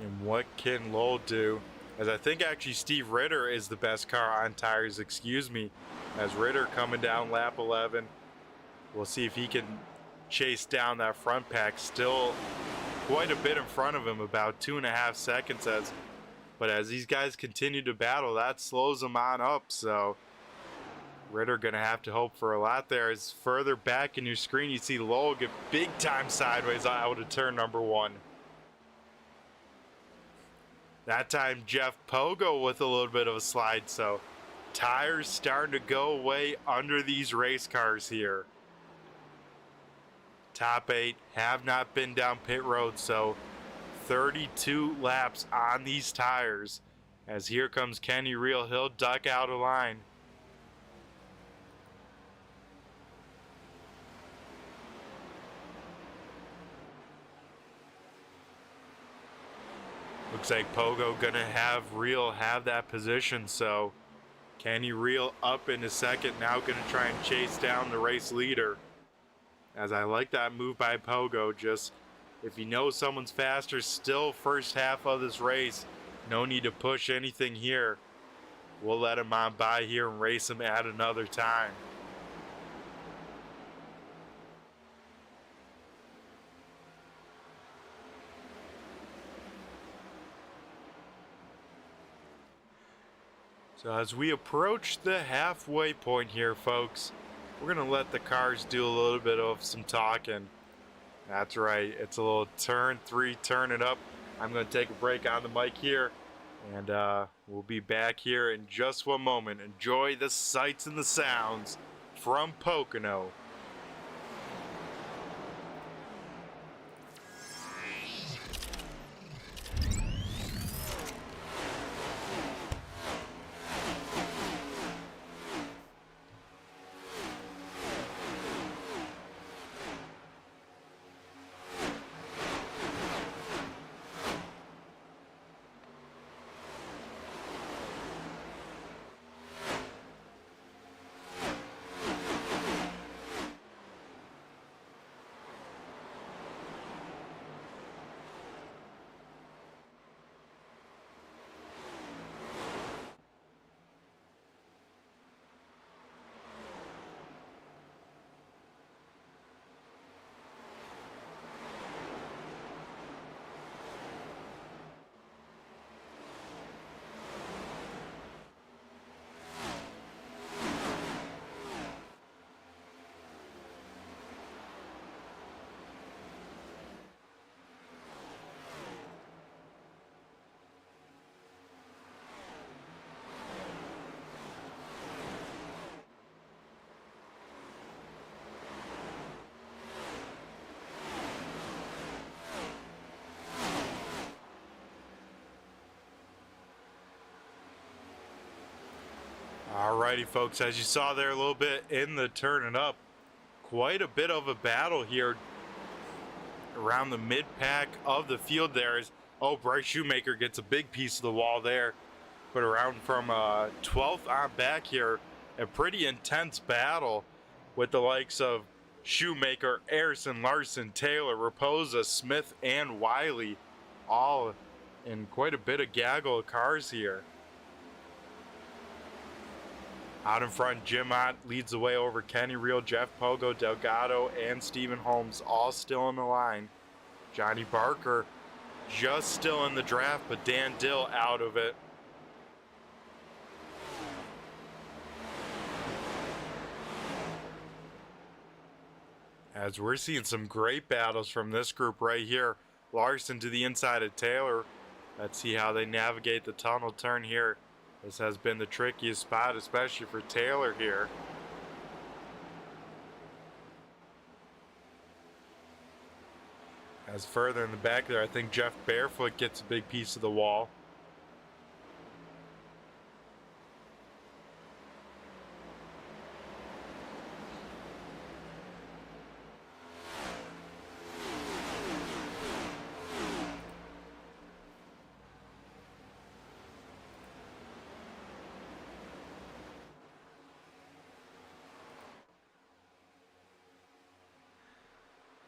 And what can Lowell do? As I think actually Steve Ritter is the best car on tires, excuse me, as Ritter coming down lap 11. We'll see if he can chase down that front pack, still quite a bit in front of him, about 2.5 seconds, but as these guys continue to battle, that slows them on up, so Ritter gonna have to hope for a lot there. As further back in your screen, you see Lowell get big time sideways out of turn number 1. That time Jeff Pogo with a little bit of a slide, so tires starting to go away under these race cars here. Top 8 have not been down pit road, so 32 laps on these tires. As here comes Kenny Reel, he'll duck out of line. Looks like Pogo gonna have Reel have that position, so Kenny Reel up into second, now gonna try and chase down the race leader. As I like that move by Pogo, just if you know someone's faster, still first half of this race, no need to push anything here. We'll let him on by here and race him at another time. So as we approach the halfway point here, folks, we're going to let the cars do a little bit of some talking. That's right, it's a little turn 3, turn it up. I'm going to take a break on the mic here, and we'll be back here in just one moment. Enjoy the sights and the sounds from Pocono. Alrighty, folks, as you saw there a little bit in the turning up, quite a bit of a battle here around the mid-pack of the field there. Bryce Shoemaker gets a big piece of the wall there. But around from 12th on back here, a pretty intense battle with the likes of Shoemaker, Harrison, Larson, Taylor, Raposa, Smith, and Wiley, all in quite a bit of gaggle of cars here. Out in front, Jim Ott leads the way over Kenny Reel, Jeff Pogo, Delgado, and Stephen Holmes, all still in the line. Johnny Barker just still in the draft, but Dan Dill out of it. As we're seeing some great battles from this group right here. Larson to the inside of Taylor. Let's see how they navigate the tunnel turn here. This has been the trickiest spot, especially for Taylor here. As further in the back there, I think Jeff Barefoot gets a big piece of the wall.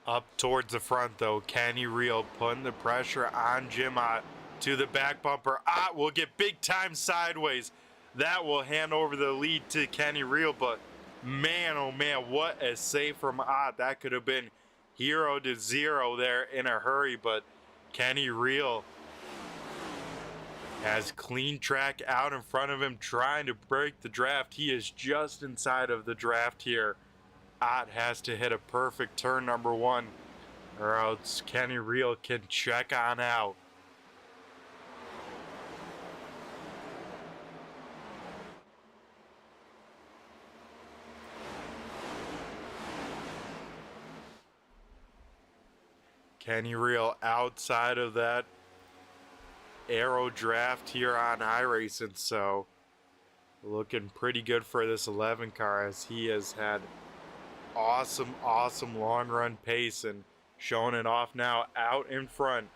Up towards the front though, Kenny Reel putting the pressure on Jim Ott to the back bumper. Ott will get big time sideways. That will hand over the lead to Kenny Reel, but man, oh man, what a save from Ott. That could have been 0-0 there in a hurry, but Kenny Reel has clean track out in front of him, trying to break the draft. He is just inside of the draft here. Ott has to hit a perfect turn number one, or else Kenny Reel can check on out. Kenny Reel outside of that arrow draft here on iRacing, so looking pretty good for this 11 car, as he has had awesome long run pace and showing it off now out in front.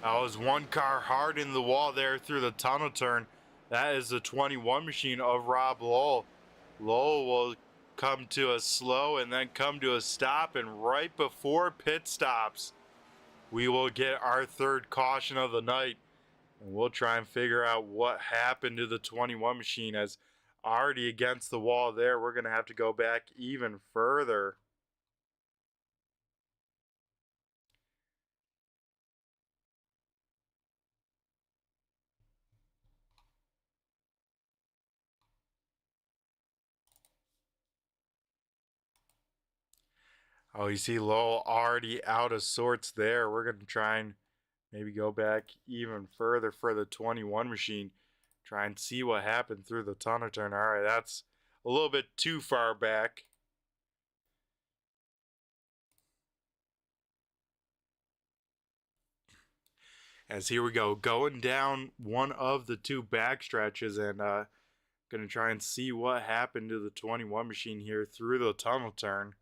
That was one car hard in the wall there through the tunnel turn. That is the 21 machine of Rob Lowell. Lowell will come to a slow and then come to a stop, and right before pit stops, we will get our third caution of the night. And we'll try and figure out what happened to the 21 machine, as already against the wall there. We're going to have to go back even further. Oh, you see Lowell already out of sorts there. We're going to try and maybe go back even further for the 21 machine. Try and see what happened through the tunnel turn. All right, that's a little bit too far back. As here we go, going down one of the two back stretches, and going to try and see what happened to the 21 machine here through the tunnel turn.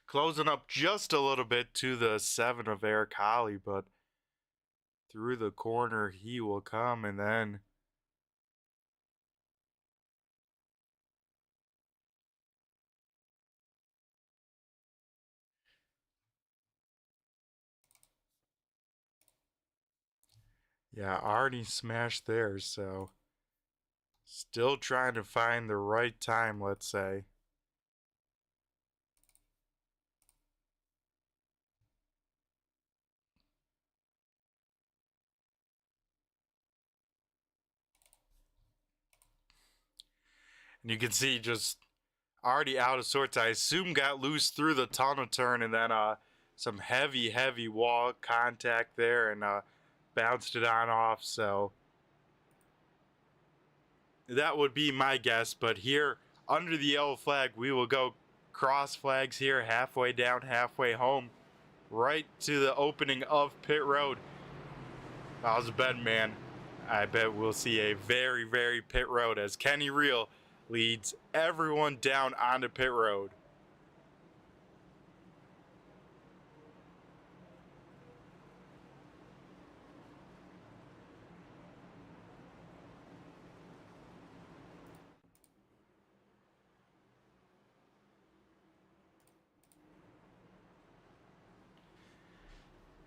Closing up just a little bit to the 7 of Eric Holly, but through the corner he will come, and then yeah, already smashed there, so still trying to find the right time, let's say. And you can see just already out of sorts. I assume got loose through the tunnel turn, and then some heavy wall contact there, and bounced it on off. So that would be my guess. But here under the yellow flag, we will go cross flags here, halfway down, halfway home, right to the opening of pit road. I was a betting man. I bet we'll see a very pit road as Kenny Reel leads everyone down onto pit road.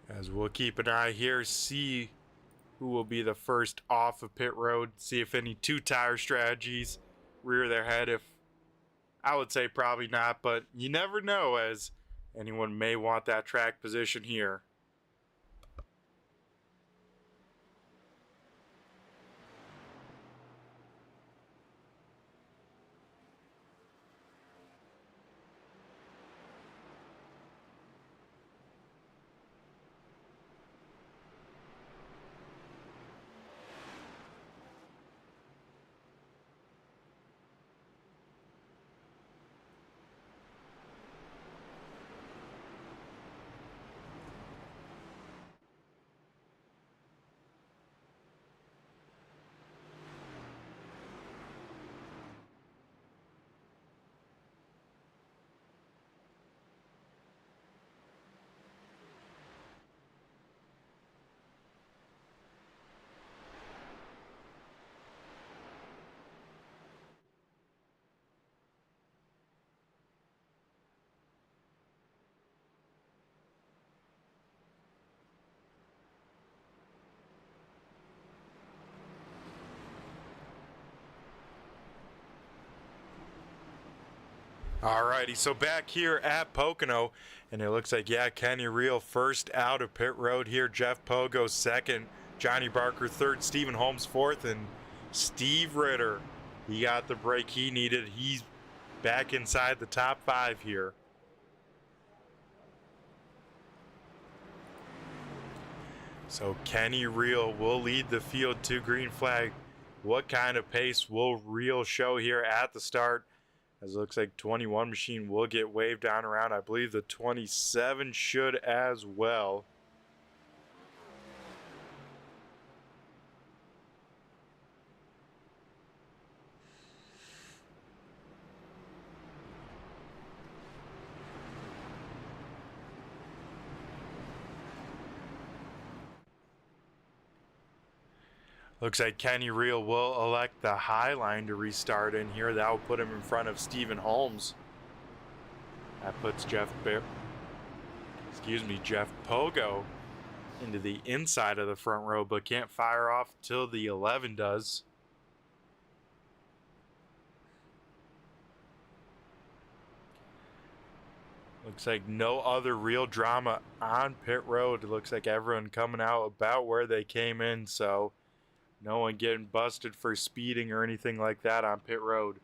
As we'll keep an eye here, see who will be the first off of pit road, see if any two-tire strategies rear their head. If I would say probably not, but you never know, as anyone may want that track position here. Alrighty, so back here at Pocono, and it looks like, yeah, Kenny Reel first out of pit road here, Jeff Pogo second, Johnny Barker third, Stephen Holmes fourth, and Steve Ritter, he got the break he needed. He's back inside the top 5 here. So Kenny Reel will lead the field to green flag. What kind of pace will Reel show here at the start? As it looks like 21 machine will get waved down around. I believe the 27 should as well. Looks like Kenny Reel will elect the high line to restart in here. That will put him in front of Stephen Holmes. That puts Jeff Pogo into the inside of the front row, but can't fire off till the 11 does. Looks like no other real drama on pit road. It looks like everyone coming out about where they came in, so no one getting busted for speeding or anything like that on pit road.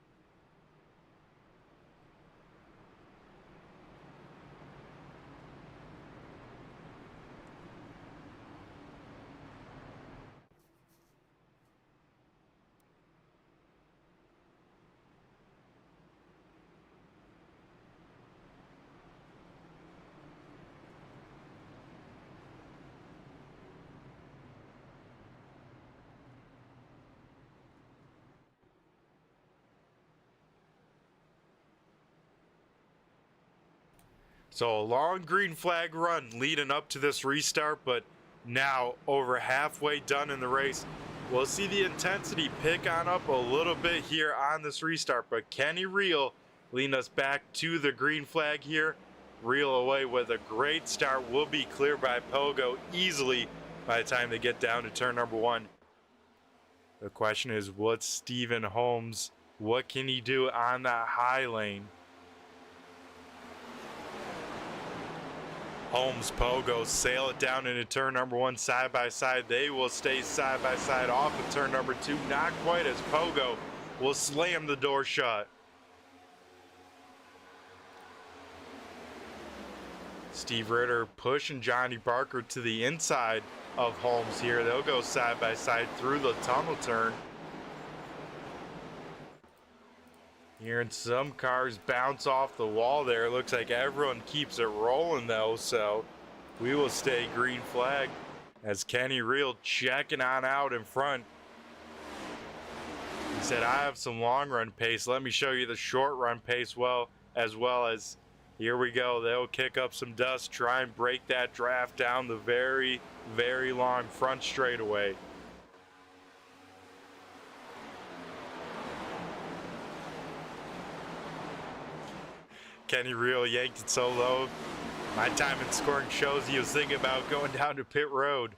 So a long green flag run leading up to this restart, but now over halfway done in the race. We'll see the intensity pick on up a little bit here on this restart, but Kenny Reel leading us back to the green flag here. Reel away with a great start, will be cleared by Pogo easily by the time they get down to turn number 1. The question is, what's Stephen Holmes? What can he do on that high lane? Holmes, Pogo sail it down into turn number 1 side by side. They will stay side by side off of turn number 2. Not quite, as Pogo will slam the door shut. Steve Ritter pushing Johnny Barker to the inside of Holmes here. They'll go side by side through the tunnel turn. Hearing some cars bounce off the wall there. Looks like everyone keeps it rolling though, so we will stay green flag as Kenny Reel checking on out in front. He said, I have some long run pace. Let me show you the short run pace as well as here we go. They'll kick up some dust, try and break that draft down the very, very long front straightaway. Kenny Reel yanked it so low. My time in scoring shows he was thinking about going down to pit road.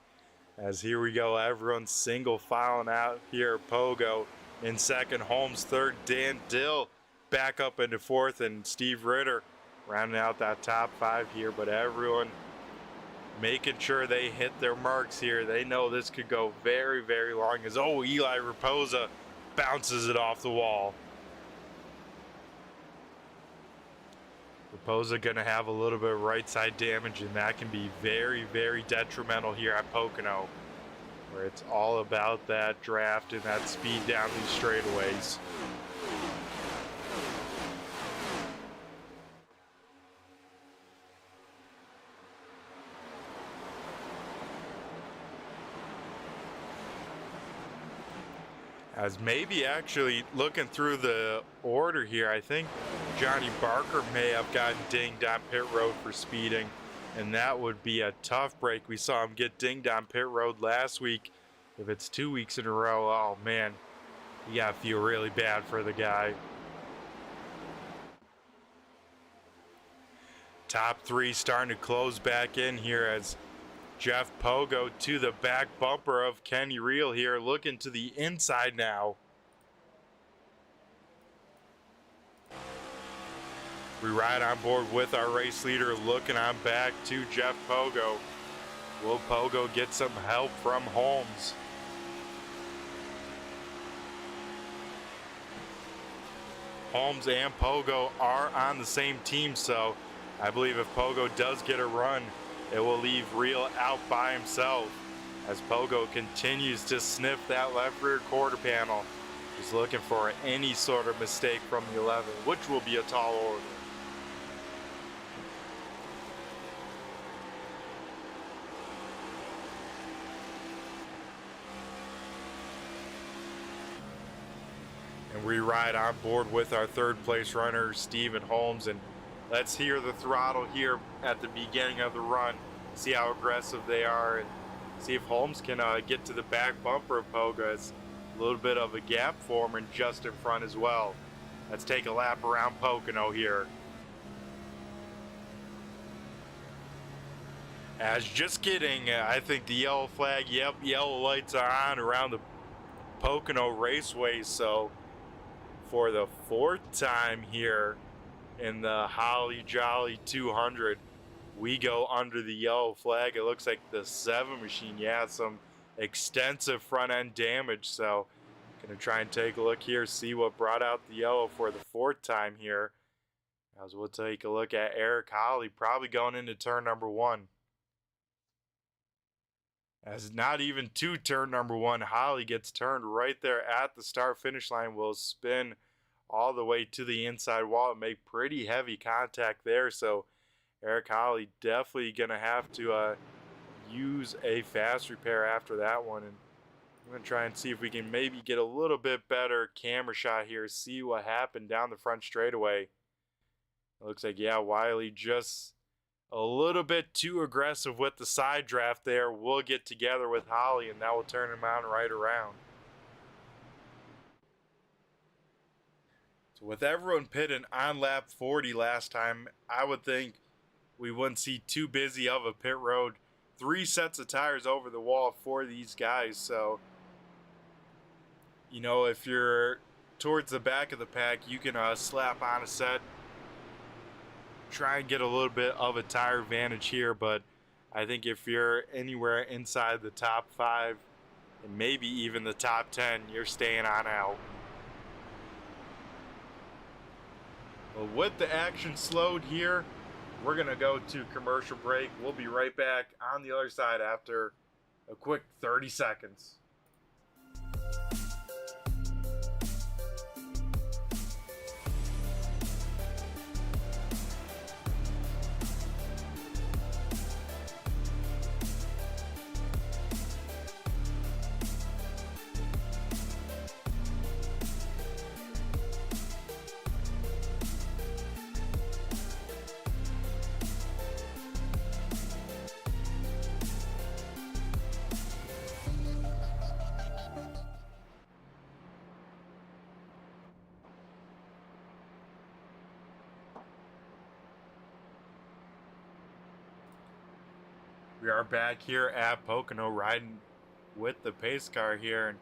As here we go, everyone's single filing out here. Pogo in second, Holmes third, Dan Dill back up into fourth, and Steve Ritter rounding out that top five here. But everyone making sure they hit their marks here. They know this could go very, very long as, Eli Raposa bounces it off the wall. Raposa gonna have a little bit of right side damage, and that can be very, very detrimental here at Pocono, where it's all about that draft and that speed down these straightaways. As maybe actually looking through the order here, I think Johnny Barker may have gotten dinged on pit road for speeding, and that would be a tough break. We saw him get dinged on pit road last week. If it's 2 weeks in a row, oh man, you gotta feel really bad for the guy. Top three starting to close back in here as Jeff Pogo to the back bumper of Kenny Reel here, looking to the inside now. We ride on board with our race leader, looking on back to Jeff Pogo. Will Pogo get some help from Holmes? Holmes and Pogo are on the same team, so I believe if Pogo does get a run, it will leave Reel out by himself as Pogo continues to sniff that left rear quarter panel. Just looking for any sort of mistake from the 11, which will be a tall order. And we ride on board with our third place runner, Stephen Holmes, and let's hear the throttle here at the beginning of the run, see how aggressive they are, and see if Holmes can get to the back bumper of Pogo. It's a little bit of a gap for him and just in front as well. Let's take a lap around Pocono here. As just kidding, I think the yellow flag, yep, yellow lights are on around the Pocono Raceway, so for the fourth time here in the Holly Jolly 200, we go under the yellow flag. It looks like the 7 machine, some extensive front end damage, so gonna try and take a look here, see what brought out the yellow for the fourth time here. As we'll take a look at Eric Holly, probably going into turn number 1. As not even to turn number 1, Holly gets turned right there at the start finish line, will spin all the way to the inside wall and make pretty heavy contact there. So Eric Holly definitely gonna have to use a fast repair after that one, and I'm gonna try and see if we can maybe get a little bit better camera shot here, see what happened down the front straightaway. It looks like Wiley just a little bit too aggressive with the side draft there. We'll get together with Holly and that will turn him on right around. So with everyone pitting on lap 40 last time, I would think we wouldn't see too busy of a pit road. 3 sets of tires over the wall for these guys. So, you know, if you're towards the back of the pack, you can slap on a set, try and get a little bit of a tire advantage here. But I think if you're anywhere inside the top 5 and maybe even the top 10, you're staying on out. But with the action slowed here, We're going to go to commercial break. We'll be right back on the other side after a quick 30 seconds. We are back here at Pocono riding with the pace car here, and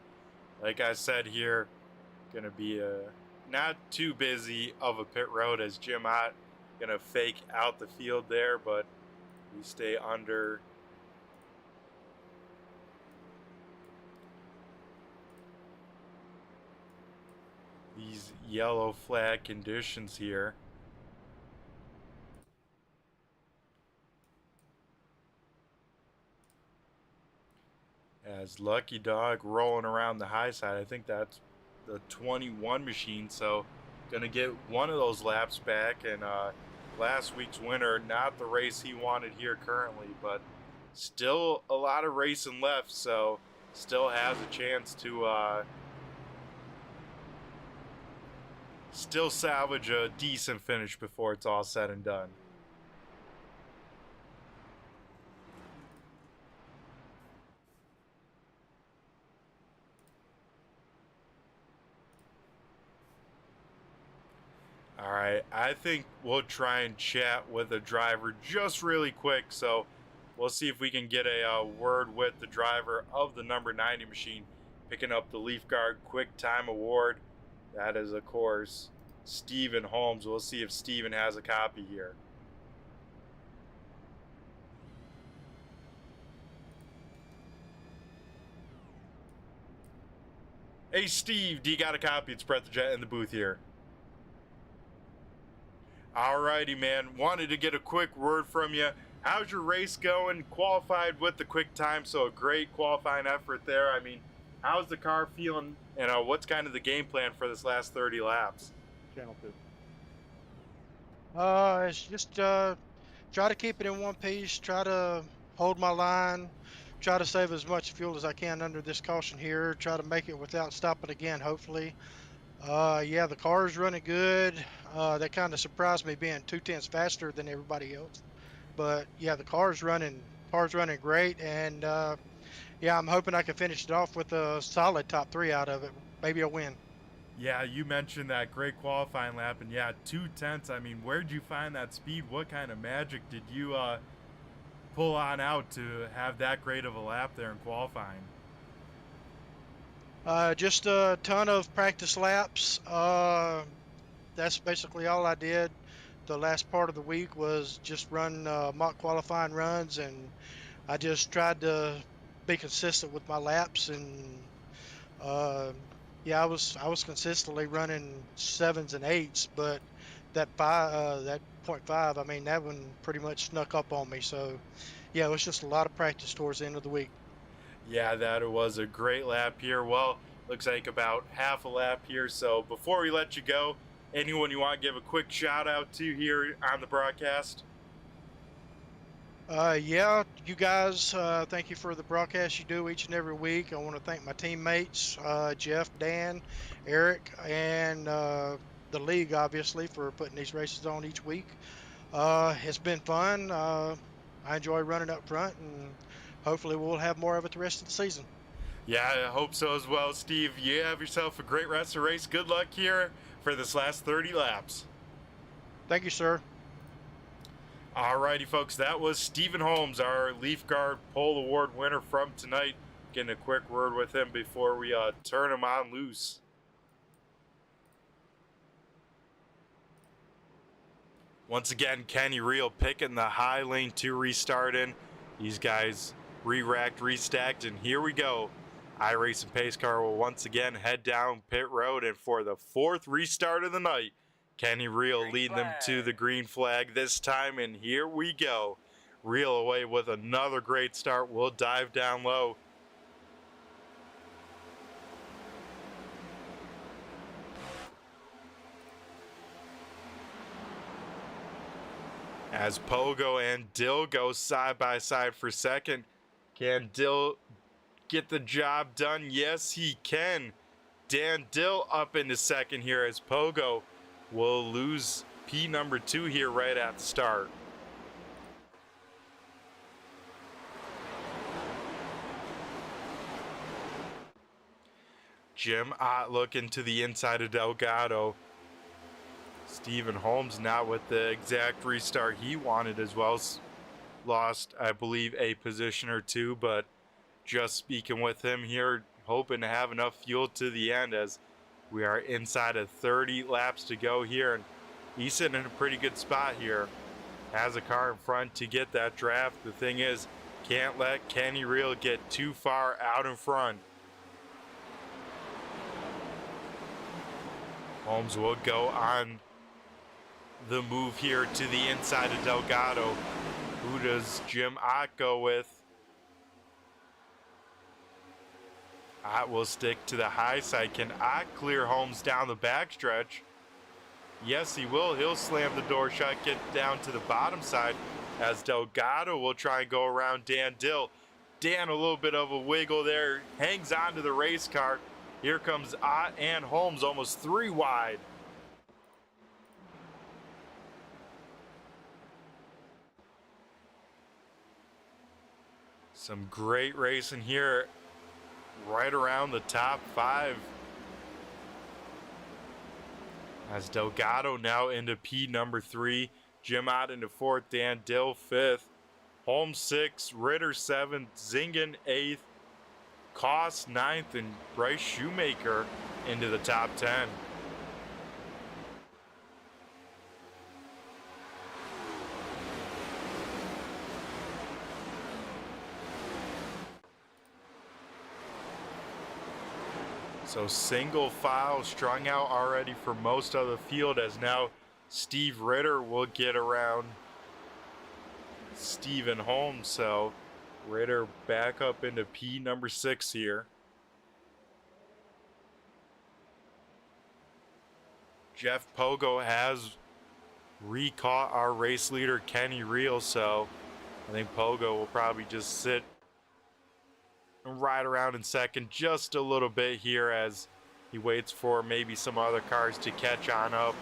like I said here, gonna be not too busy of a pit road as Jim Ott gonna fake out the field there, but we stay under these yellow flag conditions here. As Lucky Dog rolling around the high side. I think that's the 21 machine, so gonna get one of those laps back. And last week's winner, not the race he wanted here currently, but still a lot of racing left, so still has a chance to still salvage a decent finish before it's all said and done. All right, I think we'll try and chat with the driver just really quick. So we'll see if we can get a word with the driver of the number 90 machine, picking up the Leaf Guard Quick Time Award. That is, of course, Stephen Holmes. We'll see if Stephen has a copy here. Hey, Steve, do you got a copy? It's Brett the Jet in the booth here. Alrighty, man. Wanted to get a quick word from you. How's your race going? Qualified with the quick time, so a great qualifying effort there. I mean, how's the car feeling? And what's kind of the game plan for this last 30 laps? Channel 2. It's just try to keep it in one piece. Try to hold my line. Try to save as much fuel as I can under this caution here. Try to make it without stopping again, hopefully. Yeah, the car is running good. That kind of surprised me being 2/10 faster than everybody else. But yeah, the car's running great, and yeah, I'm hoping I can finish it off with a solid top 3 out of it. Maybe a win. Yeah, you mentioned that great qualifying lap, and yeah, 2/10. I mean, where'd you find that speed? What kind of magic did you pull on out to have that great of a lap there in qualifying? Just a ton of practice laps. That's basically all I did. The last part of the week was just run mock qualifying runs, and I just tried to be consistent with my laps. And yeah, I was consistently running 7s and 8s, but that 0.5, I mean, that one pretty much snuck up on me. So yeah, it was just a lot of practice towards the end of the week. Yeah, that was a great lap here. Well, looks like about half a lap here. So before we let you go, anyone you want to give a quick shout out to here on the broadcast? Yeah, you guys, thank you for the broadcast you do each and every week. I want to thank my teammates, Jeff, Dan, Eric, and the league, obviously, for putting these races on each week. It's been fun. I enjoy running up front, and hopefully we'll have more of it the rest of the season. Yeah, I hope so as well, Steve. You have yourself a great rest of the race. Good luck here for this last 30 laps. Thank you, sir. Alrighty, folks, that was Stephen Holmes, our Leaf Guard Pole Award winner from tonight. Getting a quick word with him before we turn him on loose. Once again, Kenny Reel picking the high lane to restart in. These guys re-racked, restacked, and here we go. iRacing pace car will once again head down pit road, and for the 4th restart of the night, Kenny Reel leading them to the green flag this time, and here we go. Reel away with another great start. We'll dive down low. As Pogo and Dill go side by side for second. Can Dill get the job done? Yes, he can. Dan Dill up into second here as Pogo will lose P number 2 here right at the start. Jim Ott looking to the inside of Delgado. Stephen Holmes not with the exact restart he wanted as well. Lost, I believe, a position or two, but just speaking with him here, hoping to have enough fuel to the end as we are inside of 30 laps to go here, and he's sitting in a pretty good spot here. Has a car in front to get that draft. The thing is, can't let Kenny Reel get too far out in front. Holmes will go on the move here to the inside of Delgado. Who does Jim Ott go with? Ott will stick to the high side. Can Ott clear Holmes down the backstretch? Yes, he will. He'll slam the door shut, get down to the bottom side as Delgado will try and go around Dan Dill. Dan, a little bit of a wiggle there, hangs on to the race car. Here comes Ott and Holmes, almost 3 wide. Some great racing here, right around the top 5. As Delgado now into P number 3, Jim Ott into 4th, Dan Dill 5th, Holmes 6th, Ritter 7th, Zingen 8th, Koss 9th, and Bryce Shoemaker into the top 10. So single file strung out already for most of the field, as now Steve Ritter will get around Stephen Holmes. So Ritter back up into P number 6 here. Jeff Pogo has re-caught our race leader Kenny Reel, so I think Pogo will probably just sit and ride around in second just a little bit here as he waits for maybe some other cars to catch on up.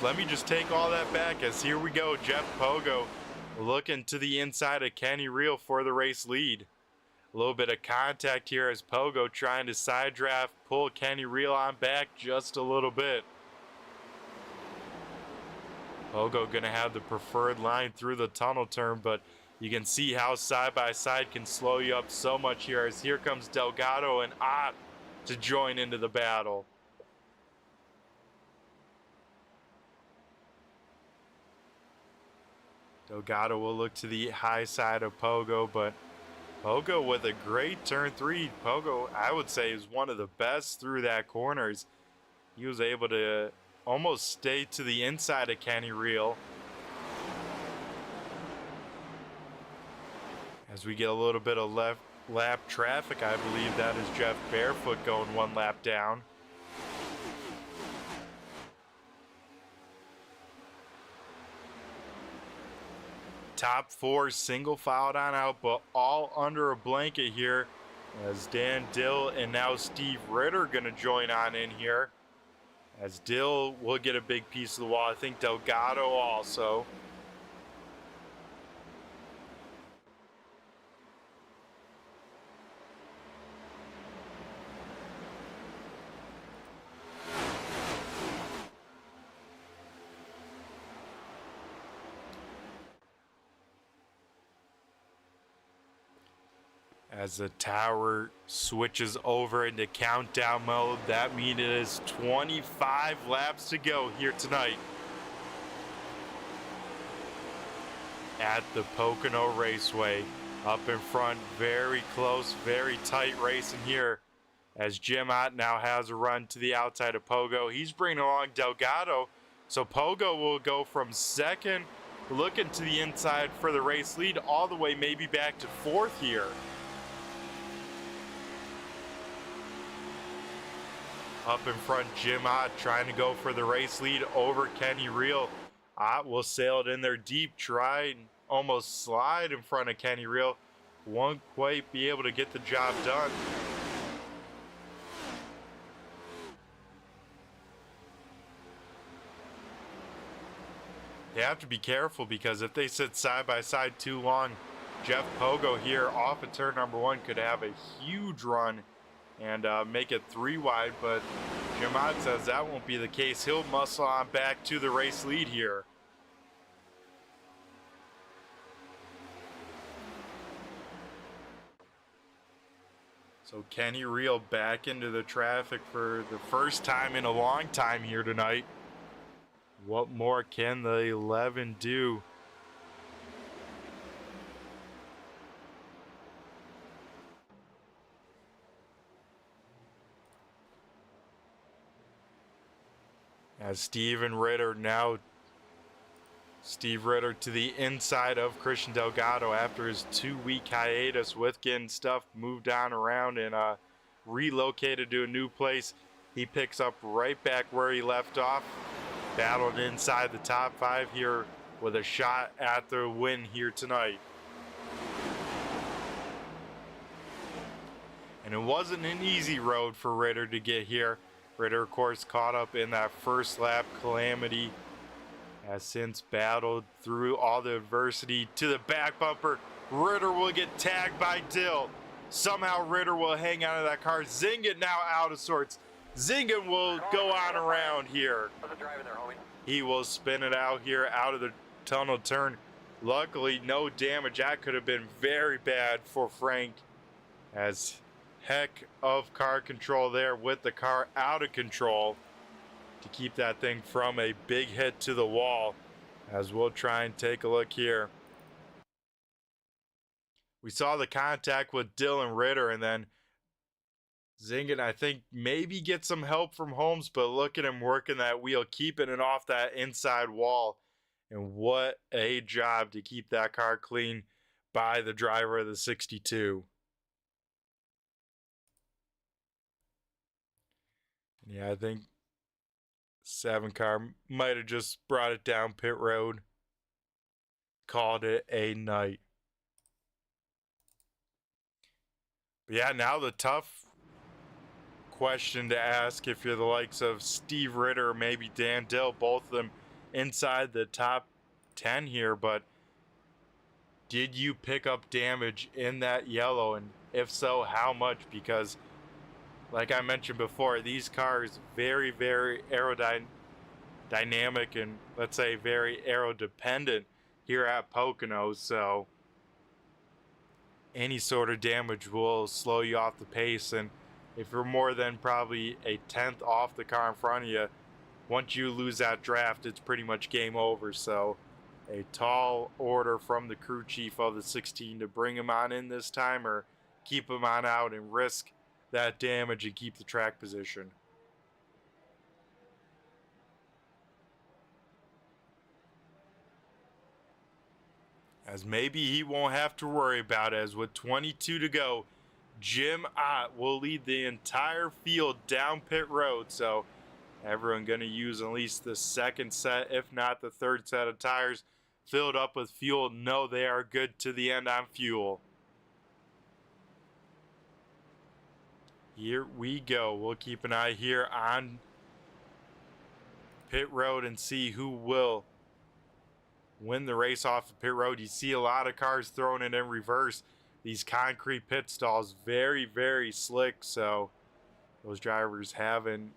Let me just take all that back, as here we go, Jeff Pogo looking to the inside of Kenny Reel for the race lead. A little bit of contact here as Pogo trying to side draft, pull Kenny Reel on back just a little bit. Pogo gonna have the preferred line through the tunnel turn, but you can see how side by side can slow you up so much here, as here comes Delgado and Ott to join into the battle. Delgado will look to the high side of Pogo, but Pogo with a great turn 3. Pogo, I would say, is one of the best through that corners. He was able to almost stay to the inside of Kenny Reel. As we get a little bit of left lap traffic, I believe that is Jeff Barefoot going 1 lap down. Top 4 single filed on out, but all under a blanket here, as Dan Dill and now Steve Ritter gonna join on in here. As Dill will get a big piece of the wall. I think Delgado also. As the tower switches over into countdown mode, that means it is 25 laps to go here tonight at the Pocono Raceway. Up in front, very close, very tight racing here as Jim Ott now has a run to the outside of Pogo. He's bringing along Delgado, so Pogo will go from second, looking to the inside for the race lead, all the way maybe back to fourth here. Up in front, Jim Ott trying to go for the race lead over Kenny Reel. Ott will sail it in there deep, try and almost slide in front of Kenny Reel. Won't quite be able to get the job done. They have to be careful, because if they sit side by side too long, Jeff Pogo here off of turn number 1 could have a huge run and make it 3 wide, but Jim Ott says that won't be the case. He'll muscle on back to the race lead here. So Kenny Reel back into the traffic for the first time in a long time here tonight. What more can the 11 do? As Steve Ritter to the inside of Christian Delgado after his 2-week hiatus with getting stuff moved on around and relocated to a new place. He picks up right back where he left off. Battled inside the top 5 here with a shot at the win here tonight. And it wasn't an easy road for Ritter to get here. Ritter, of course, caught up in that first lap calamity. Has since battled through all the adversity to the back bumper. Ritter will get tagged by Dill. Somehow Ritter will hang out of that car. Zingen now out of sorts. Zingen will go on around here. He will spin it out here out of the tunnel turn. Luckily, no damage. That could have been very bad for Frank, as heck of car control there with the car out of control to keep that thing from a big hit to the wall. As we'll try and take a look here. We saw the contact with Dylan Ritter, and then Zingen, I think, maybe get some help from Holmes, but look at him working that wheel, keeping it off that inside wall. And what a job to keep that car clean by the driver of the 62. Yeah, I think 7 car might have just brought it down pit road. Called it a night. But yeah, now the tough question to ask, if you're the likes of Steve Ritter or maybe Dan Dill, both of them inside the top 10 here, but did you pick up damage in that yellow, and if so, how much? Because like I mentioned before, these cars very, very aerodynamic and, let's say, very aero dependent here at Pocono, so any sort of damage will slow you off the pace. And if you're more than probably a 10th off the car in front of you, once you lose that draft, it's pretty much game over. So a tall order from the crew chief of the 16 to bring him on in this time, or keep him on out and risk that damage and keep the track position. As maybe he won't have to worry about it, as with 22 to go, Jim Ott will lead the entire field down pit road. So everyone going to use at least the second set, if not the third set of tires, filled up with fuel. No, they are good to the end on fuel. Here we go. We'll keep an eye here on pit road and see who will win the race off of pit road. You see a lot of cars throwing it in reverse. These concrete pit stalls, very, very slick. So those drivers having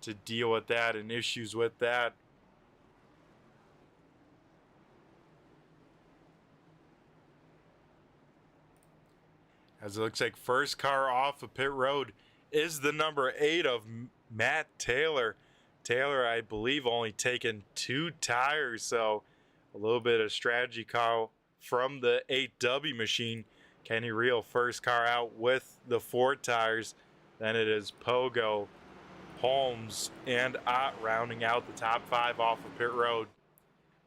to deal with that and issues with that. As it looks like first car off of pit road is the number 8 of Matt Taylor. Taylor, I believe, only taken 2 tires, so a little bit of strategy call from the 8W machine. Kenny Reel first car out with the 4 tires. Then it is Pogo, Holmes, and Ott rounding out the top 5 off of pit road.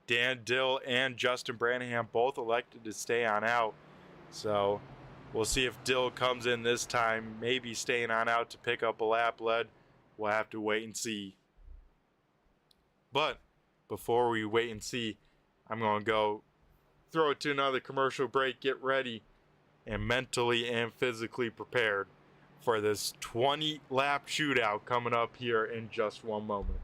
Dan Dill and Justin Branham both elected to stay on out. So we'll see if Dill comes in this time, maybe staying on out to pick up a lap lead. We'll have to wait and see. But before we wait and see, I'm going to go throw it to another commercial break, get ready, and mentally and physically prepared for this 20-lap shootout coming up here in just one moment.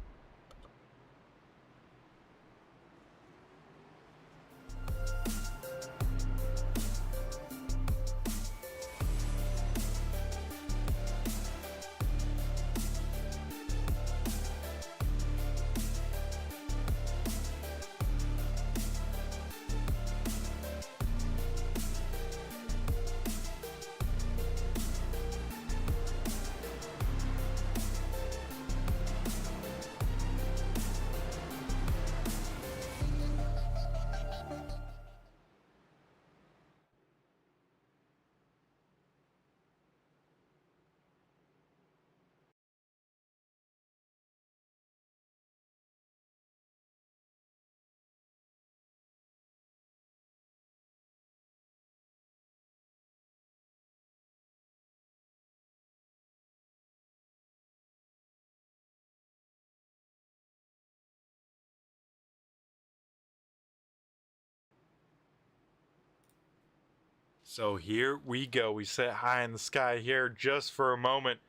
So here we go. We sit high in the sky here just for a moment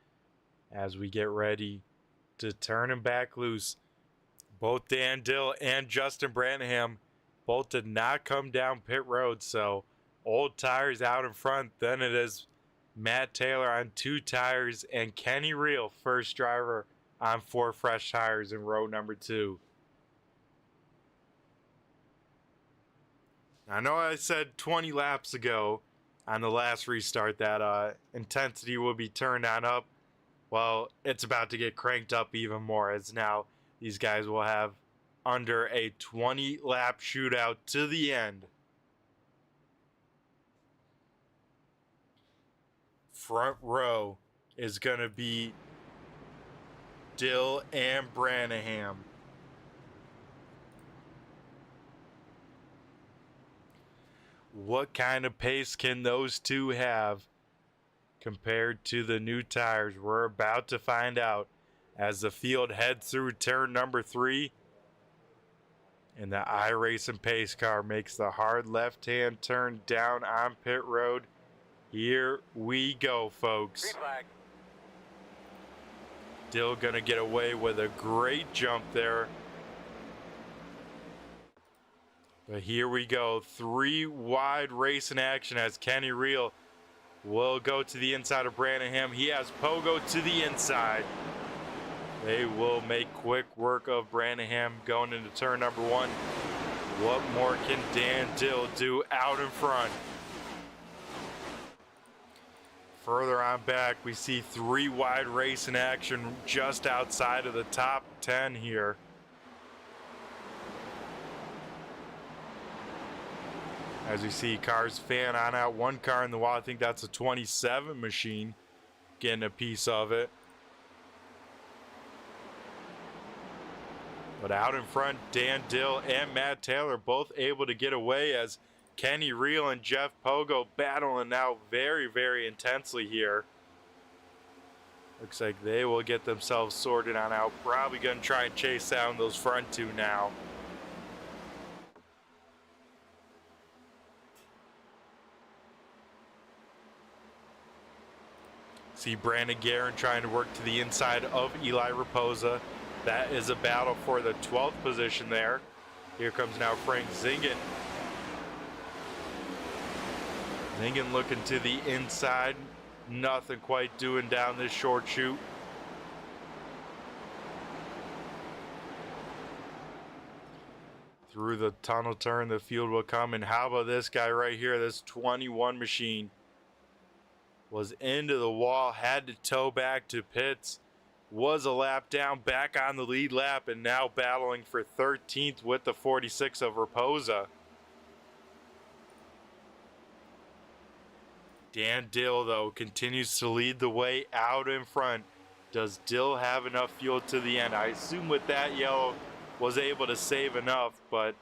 as we get ready to turn him back loose. Both Dan Dill and Justin Branham both did not come down pit road, so old tires out in front. Then it is Matt Taylor on 2 tires and Kenny Reel, first driver, on 4 fresh tires in row number 2. I know I said 20 laps ago on the last restart that intensity will be turned on up. Well, it's about to get cranked up even more, as now these guys will have under a 20-lap shootout to the end. Front row is going to be Dill and Branham. What kind of pace can those two have compared to the new tires? We're about to find out as the field heads through turn number 3 and the iRacing pace car makes the hard left-hand turn down on pit road. Here we go, folks. Dill gonna get away with a great jump there. But here we go, 3 wide racing action as Kenny Reel will go to the inside of Branham. He has Pogo to the inside. They will make quick work of Branham going into turn number 1. What more can Dan Dill do out in front? Further on back, we see 3 wide racing action just outside of the top 10 here. As you see, cars fan on out. 1 car in the wall. I think that's a 27 machine getting a piece of it. But out in front, Dan Dill and Matt Taylor both able to get away as Kenny Reel and Jeff Pogo battling out very, very intensely here. Looks like they will get themselves sorted on out. Probably going to try and chase down those front 2 now. See Brandon Guerin trying to work to the inside of Eli Raposa. That is a battle for the 12th position there. Here comes now Frank Zingen. Zingen looking to the inside. Nothing quite doing down this short chute. Through the tunnel turn, the field will come. And how about this guy right here, this 21 machine? Was into the wall, had to tow back to pits, was a lap down, back on the lead lap, and now battling for 13th with the 46 of Raposa. Dan Dill, though, continues to lead the way out in front. Does Dill have enough fuel to the end? I assume with that yellow was able to save enough, but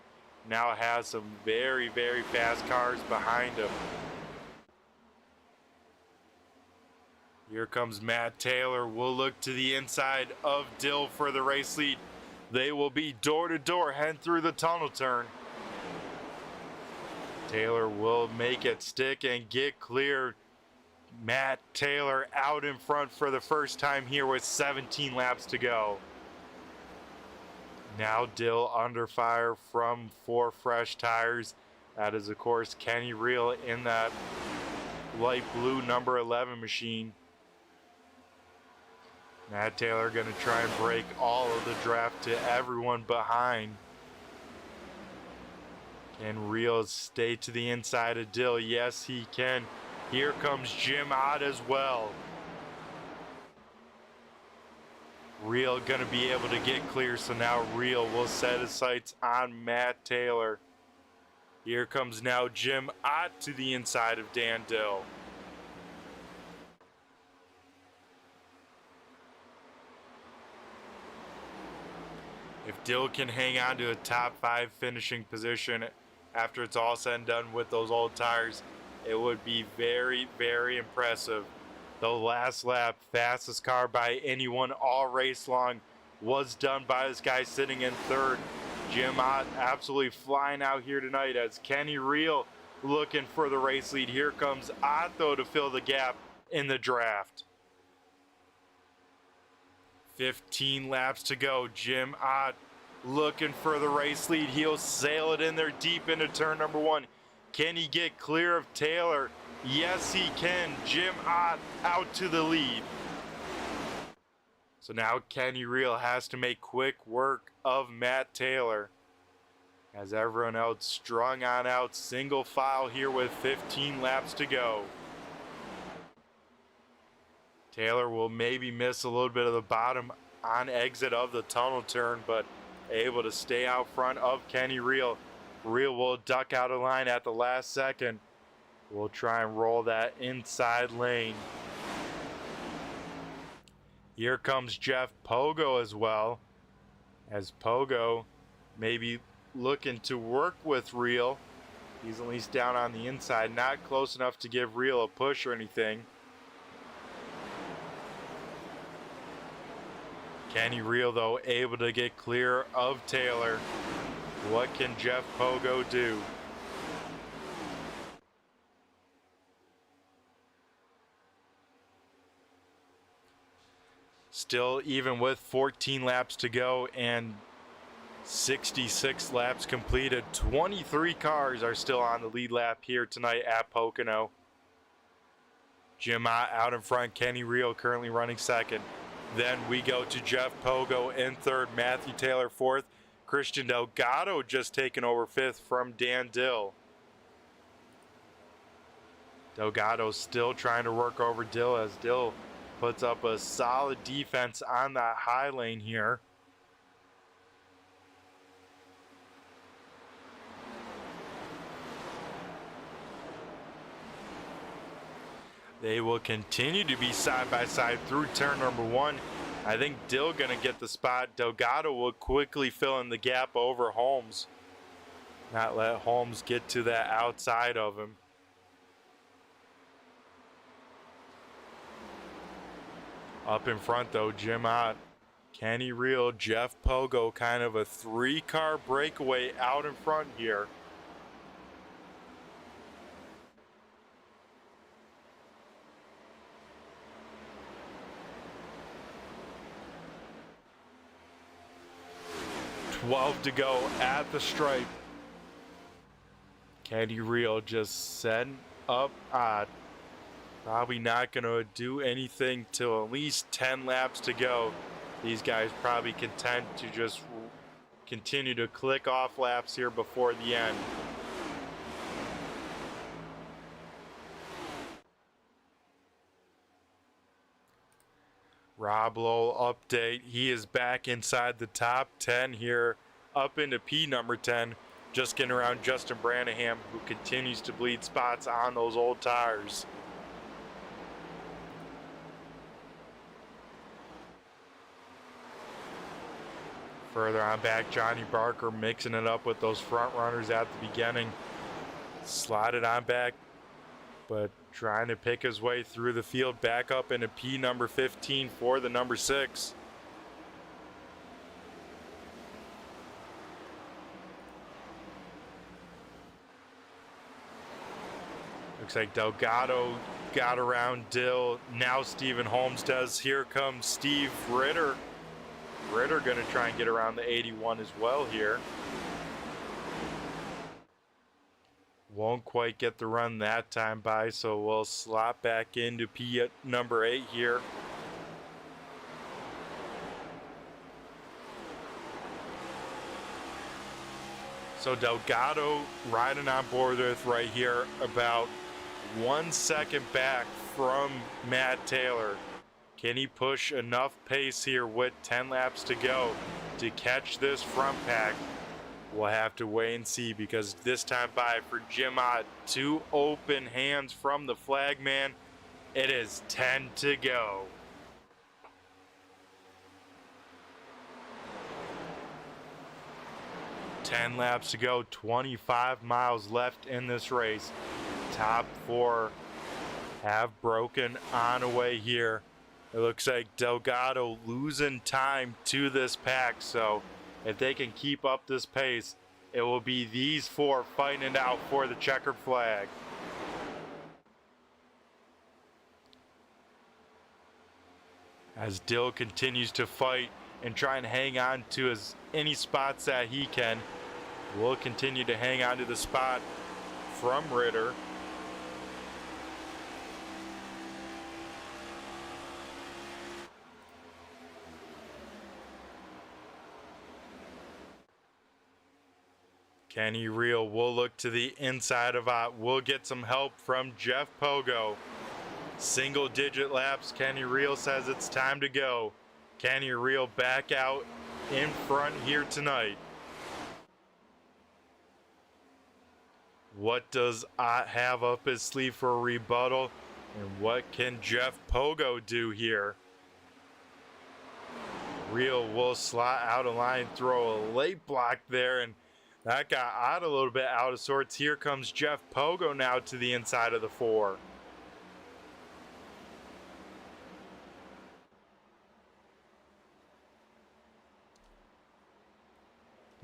now has some very, very fast cars behind him. Here comes Matt Taylor. Will look to the inside of Dill for the race lead. They will be door to door, heading through the tunnel turn. Taylor will make it stick and get clear. Matt Taylor out in front for the first time here with 17 laps to go. Now Dill under fire from 4 fresh tires. That is, of course, Kenny Reel in that light blue number 11 machine. Matt Taylor going to try and break all of the draft to everyone behind. Can Reel stay to the inside of Dill? Yes, he can. Here comes Jim Ott as well. Reel going to be able to get clear, so now Reel will set his sights on Matt Taylor. Here comes now Jim Ott to the inside of Dan Dill. If Dill can hang on to a top 5 finishing position after it's all said and done with those old tires, it would be very, very impressive. The last lap, fastest car by anyone all race long, was done by this guy sitting in 3rd. Jim Ott absolutely flying out here tonight as Kenny Reel looking for the race lead. Here comes Ott, though, to fill the gap in the draft. 15 laps to go. Jim Ott looking for the race lead. He'll sail it in there deep into turn number 1. Can he get clear of Taylor? Yes, he can. Jim Ott out to the lead. So now Kenny Reel has to make quick work of Matt Taylor, as everyone else strung on out single file here with 15 laps to go. Taylor will maybe miss a little bit of the bottom on exit of the tunnel turn, but able to stay out front of Kenny Reel. Reel will duck out of line at the last second. We'll try and roll that inside lane. Here comes Jeff Pogo as well, as Pogo maybe looking to work with Reel. He's at least down on the inside, not close enough to give Reel a push or anything. Kenny Reel, though, able to get clear of Taylor. What can Jeff Pogo do? Still, even with 14 laps to go and 66 laps completed, 23 cars are still on the lead lap here tonight at Pocono. Jim Ott out in front, Kenny Reel currently running 2nd. Then we go to Jeff Pogo in 3rd, Matthew Taylor 4th, Christian Delgado just taking over 5th from Dan Dill. Delgado still trying to work over Dill as Dill puts up a solid defense on that high lane here. They will continue to be side by side through turn number 1. I think Dill gonna get the spot. Delgado will quickly fill in the gap over Holmes. Not let Holmes get to that outside of him. Up in front though, Jim Ott, Kenny Reel, Jeff Pogo, kind of a 3-car breakaway out in front here. $12 to go at the stripe. Kenny Reel just setting up Ott. Probably not going to do anything till at least 10 laps to go. These guys probably content to just continue to click off laps here before the end. Rob Lowell update. He is back inside the top 10 here, up into P number 10. Just getting around Justin Branaham, who continues to bleed spots on those old tires. Further on back, Johnny Barker mixing it up with those front runners at the beginning. Slided on back, but trying to pick his way through the field back up into P number 15 for the number 6. Looks like Delgado got around Dill. Now Stephen Holmes does. Here comes Steve Ritter. Ritter going to try and get around the 81 as well here. Won't quite get the run that time by, so we'll slot back into P at number 8 here. So Delgado riding on board with right here, about 1 second back from Matt Taylor. Can he push enough pace here with 10 laps to go to catch this front pack? We'll have to wait and see, because this time by for Jim Ott, 2 open hands from the flagman. It is 10 to go. Ten laps to go, 25 miles left in this race. Top 4 have broken on away here. It looks like Delgado losing time to this pack, so if they can keep up this pace, it will be these 4 fighting it out for the checkered flag. As Dill continues to fight and try and hang on to any spots that he can, we'll continue to hang on to the spot from Ritter. Kenny Reel will look to the inside of Ott. We'll get some help from Jeff Pogo. Single digit laps. Kenny Reel says it's time to go. Kenny Reel back out in front here tonight. What does Ott have up his sleeve for a rebuttal? And what can Jeff Pogo do here? Reel will slot out of line, throw a late block there, and that got Ott a little bit out of sorts. Here comes Jeff Pogo now to the inside of the 4.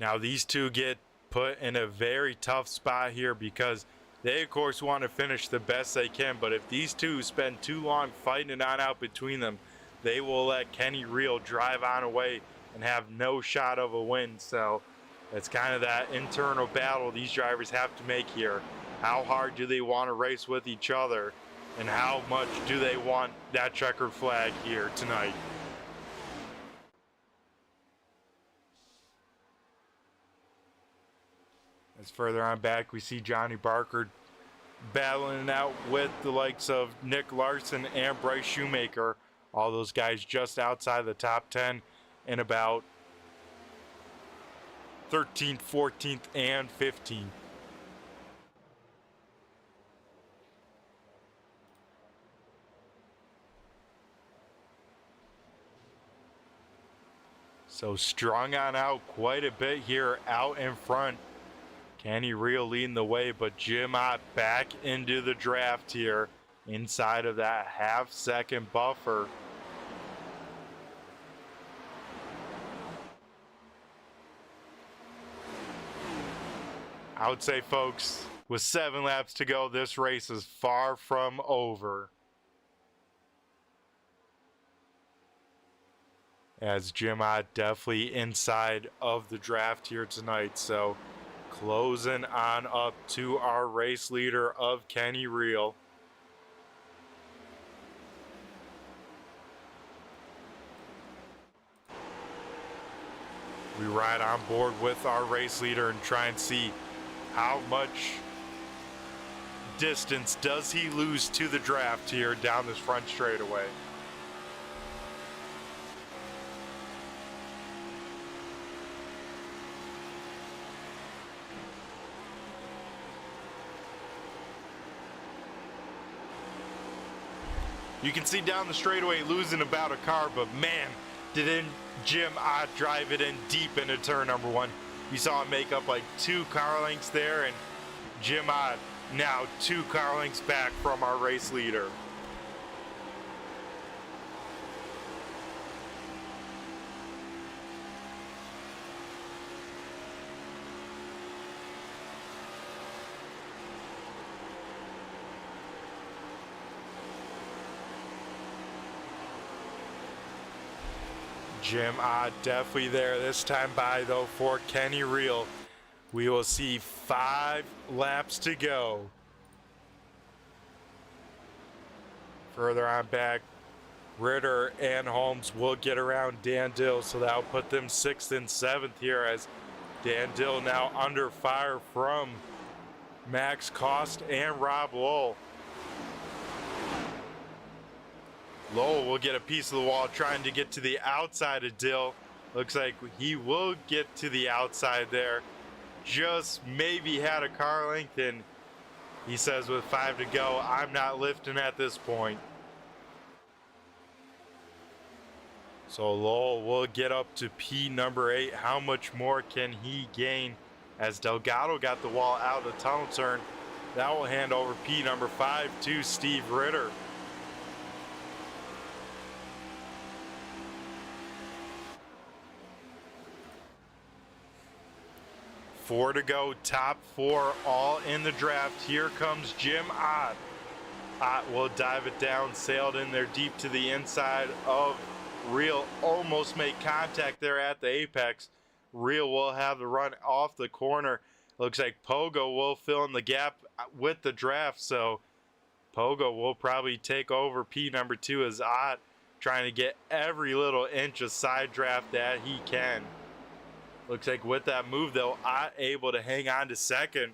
Now these two get put in a very tough spot here, because they of course want to finish the best they can, but if these two spend too long fighting it on out between them, they will let Kenny Reel drive on away and have no shot of a win. So it's kind of that internal battle these drivers have to make here. How hard do they want to race with each other, and how much do they want that checkered flag here tonight? As further on back, we see Johnny Barker battling it out with the likes of Nick Larson and Bryce Shoemaker. All those guys just outside the top 10 in about 13th, 14th, and 15th. So strung on out quite a bit here out in front. Kenny Reel leading the way, but Jim Ott back into the draft here inside of that half-second buffer. I would say, folks, with 7 laps to go, this race is far from over. As Jim Ott definitely inside of the draft here tonight, so closing on up to our race leader of Kenny Reel. We ride on board with our race leader and try and see how much distance does he lose to the draft here down this front straightaway. You can see down the straightaway losing about a car, but man, didn't Jim Ott drive it in deep into turn number 1. You saw him make up like 2 car lengths there, and Jim Ott now 2 car lengths back from our race leader. Jim Ott definitely there this time by though for Kenny Reel. We will see 5 laps to go. Further on back, Ritter and Holmes will get around Dan Dill, so that'll put them 6th and 7th here as Dan Dill now under fire from Max Cost and Rob Lowell. Lowell will get a piece of the wall trying to get to the outside of Dill. Looks like he will get to the outside there. Just maybe had a car length, and he says with 5 to go, I'm not lifting at this point. So Lowell will get up to P number 8. How much more can he gain as Delgado got the wall out of the tunnel turn? That will hand over P number 5 to Steve Ritter. Four to go, top 4 all in the draft. Here comes Jim Ott. Ott will dive it down, sailed in there deep to the inside of Reel. Almost made contact there at the apex. Reel will have the run off the corner. Looks like Pogo will fill in the gap with the draft, so Pogo will probably take over P number 2 as Ott trying to get every little inch of side draft that he can. Looks like with that move, though, Ott able to hang on to 2nd.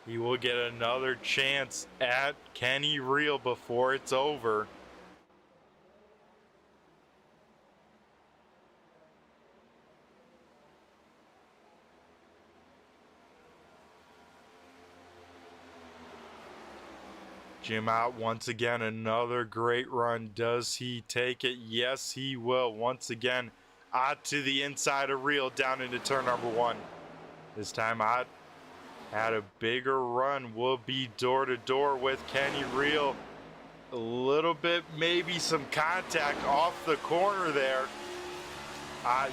He will get another chance at Kenny Reel before it's over. Jim Ott once again, another great run. Does he take it? Yes, he will. Once again, Ott to the inside of Reel down into turn number 1. This time Ott had a bigger run. Will be door to door with Kenny Reel. A little bit, maybe some contact off the corner there.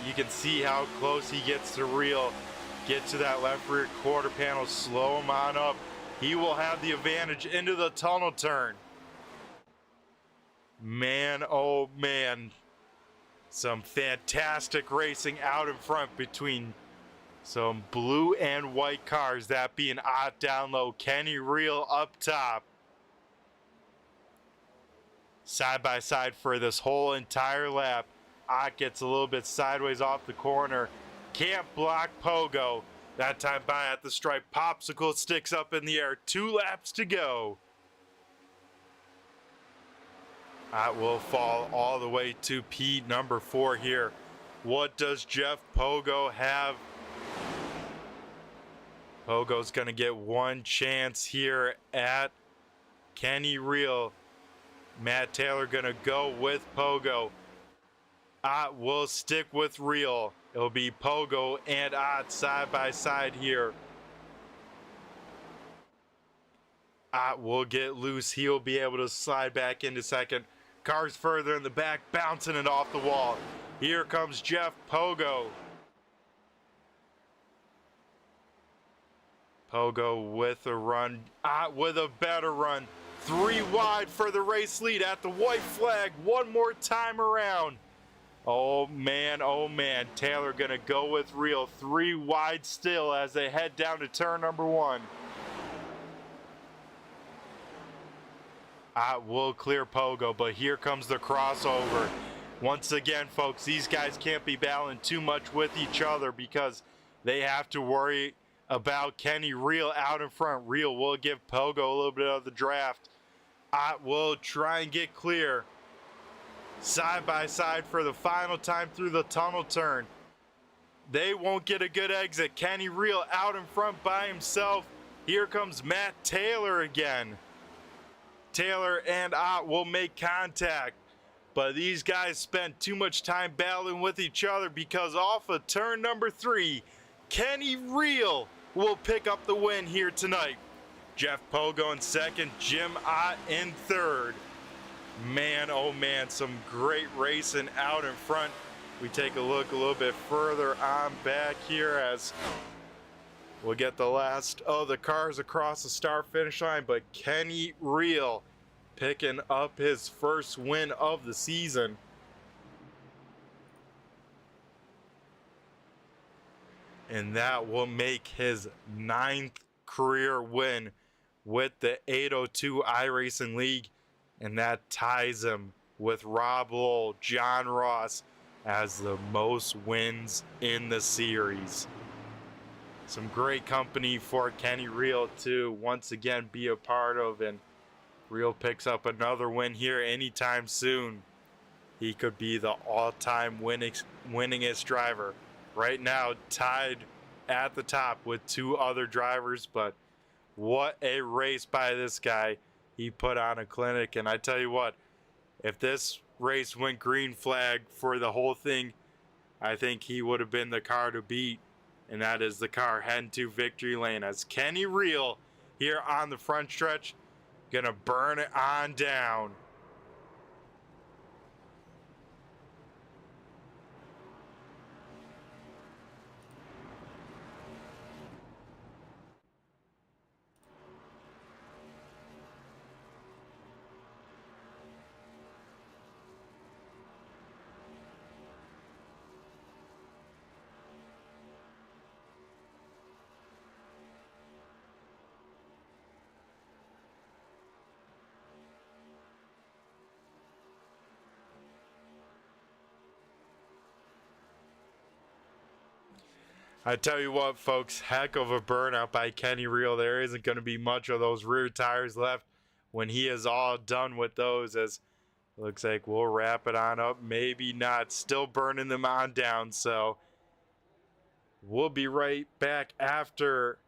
You can see how close he gets to Reel. Get to that left rear quarter panel, slow him on up. He will have the advantage into the tunnel turn. Man, oh man. Some fantastic racing out in front between some blue and white cars, that being Ott down low, Kenny Reel up top. Side by side for this whole entire lap. Ott gets a little bit sideways off the corner. Can't block Pogo. That time by at the stripe. Popsicle sticks up in the air. 2 laps to go. Ott will fall all the way to P number 4 here. What does Jeff Pogo have? Pogo's going to get one chance here at Kenny Reel. Matt Taylor going to go with Pogo. Ott will stick with Reel. It'll be Pogo and Ott side by side here. Ott will get loose. He'll be able to slide back into 2nd. Cars further in the back, bouncing it off the wall. Here comes Jeff Pogo. Pogo with a run, with a better run. 3 wide for the race lead at the white flag. One more time around. Oh man, Taylor gonna go with Reel. 3 wide still as they head down to turn number 1. Will clear Pogo, but here comes the crossover. Once again, folks, these guys can't be battling too much with each other because they have to worry about Kenny Reel out in front. Reel will give Pogo a little bit of the draft. Will try and get clear. Side by side for the final time through the tunnel turn. They won't get a good exit. Kenny Reel out in front by himself. Here comes Matt Taylor again. Taylor and Ott will make contact. But these guys spent too much time battling with each other because off of turn number 3, Kenny Reel will pick up the win here tonight. Jeff Pogo in second, Jim Ott in third. Man, oh man, some great racing out in front. We take a look a little bit further on back here as we'll get the last of the cars across the start finish line, but Kenny Reel picking up his first win of the season. And that will make his 9th career win with the 802 iRacing League. And that ties him with Rob Lowell, John Ross as the most wins in the series. Some great company for Kenny Reel to once again be a part of, and Reel picks up another win here anytime soon. He could be the all-time winningest driver. Right now, tied at the top with 2 other drivers, but what a race by this guy. He put on a clinic, and I tell you what, if this race went green flag for the whole thing, I think he would have been the car to beat, and that is the car heading to victory lane as Kenny Reel here on the front stretch gonna burn it on down. I tell you what, folks, heck of a burnout by Kenny Reel. There isn't going to be much of those rear tires left when he is all done with those, as looks like we'll wrap it on up. Maybe not. Still burning them on down. So we'll be right back after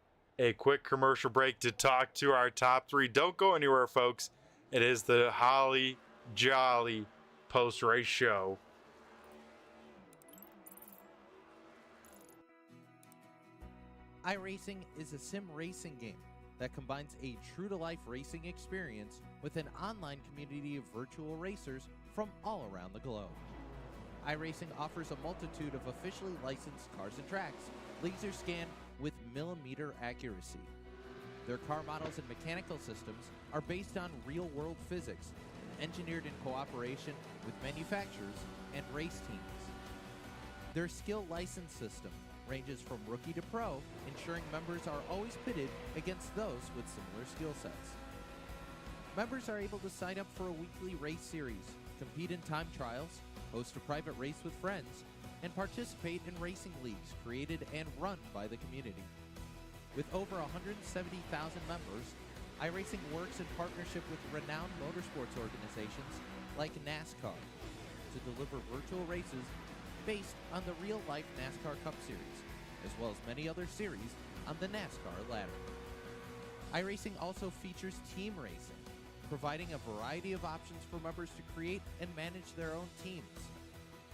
a quick commercial break to talk to our top 3. Don't go anywhere, folks. It is the Holly Jolly post-race show. iRacing is a sim racing game that combines a true-to-life racing experience with an online community of virtual racers from all around the globe. iRacing offers a multitude of officially licensed cars and tracks, laser scanned with millimeter accuracy. Their car models and mechanical systems are based on real-world physics, engineered in cooperation with manufacturers and race teams. Their skill license system ranges from rookie to pro, ensuring members are always pitted against those with similar skill sets. Members are able to sign up for a weekly race series, compete in time trials, host a private race with friends, and participate in racing leagues created and run by the community. With over 170,000 members, iRacing works in partnership with renowned motorsports organizations like NASCAR to deliver virtual races based on the real-life NASCAR Cup Series, as well as many other series on the NASCAR ladder. iRacing also features team racing, providing a variety of options for members to create and manage their own teams.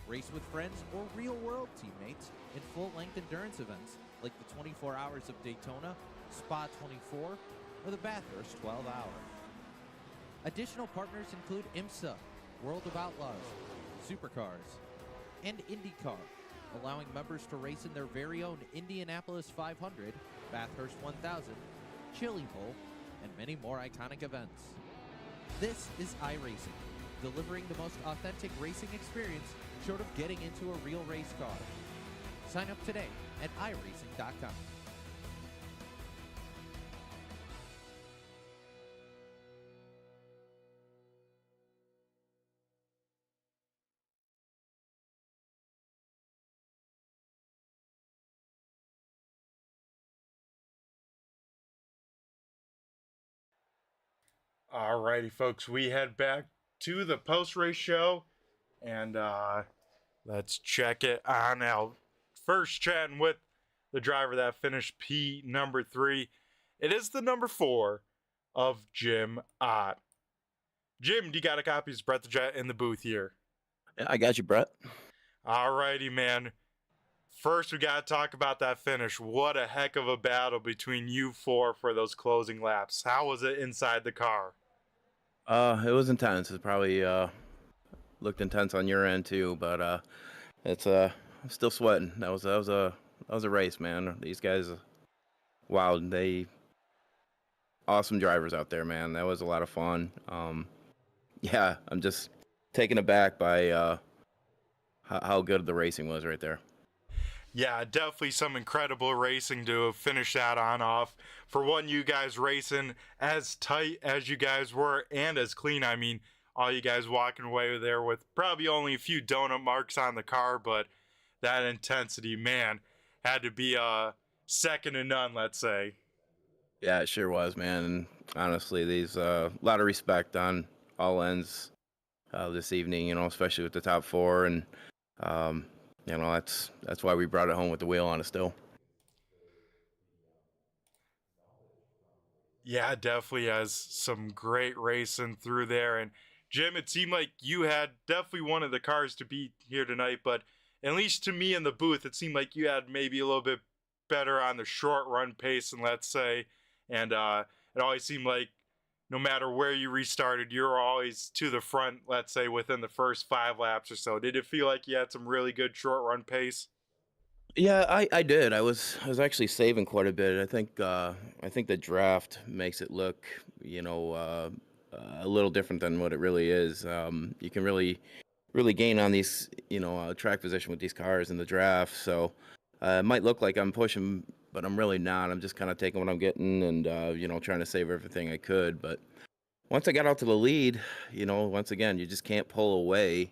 Race with friends or real-world teammates in full-length endurance events like the 24 Hours of Daytona, Spa 24, or the Bathurst 12-Hour. Additional partners include IMSA, World of Outlaws, Supercars, and IndyCar, allowing members to race in their very own Indianapolis 500, Bathurst 1000, Chili Bowl, and many more iconic events. This is iRacing, delivering the most authentic racing experience short of getting into a real race car. Sign up today at iRacing.com. Alrighty, folks, we head back to the post-race show, and let's check it on out. First, chatting with the driver that finished P number 3. It is the number 4 of Jim Ott. Jim, do you got a copy of Brett the Jet in the booth here? Yeah, I got you, Brett. Alrighty, man. First, we got to talk about that finish. What a heck of a battle between you four for those closing laps. How was it inside the car? It was intense. It probably looked intense on your end too, but it's I'm still sweating. That was a race, man. These guys, wow, they awesome drivers out there, man. That was a lot of fun. Yeah, I'm just taken aback by how good the racing was right there. Yeah, definitely some incredible racing to finish that on off. For one, you guys racing as tight as you guys were and as clean. I mean, all you guys walking away there with probably only a few donut marks on the car, but that intensity, man, had to be second to none, let's say. Yeah, it sure was, man. And honestly, these a lot of respect on all ends this evening. You know, especially with the top four, and you know that's why we brought it home with the wheel on it still. Yeah, definitely has some great racing through there. And Jim, it seemed like you had definitely one of the cars to beat here tonight, but at least to me in the booth, it seemed like you had maybe a little bit better on the short run pace, and let's say, and it always seemed like no matter where you restarted, you were always to the front, let's say within the first 5 laps or so. Did it feel like you had some really good short run pace? Yeah, I did. I was actually saving quite a bit. I think the draft makes it look, you know, a little different than what it really is. You can really gain on these, you know, track position with these cars in the draft. So it might look like I'm pushing, but I'm really not. I'm just kind of taking what I'm getting and you know, trying to save everything I could. But once I got out to the lead, you know, once again, you just can't pull away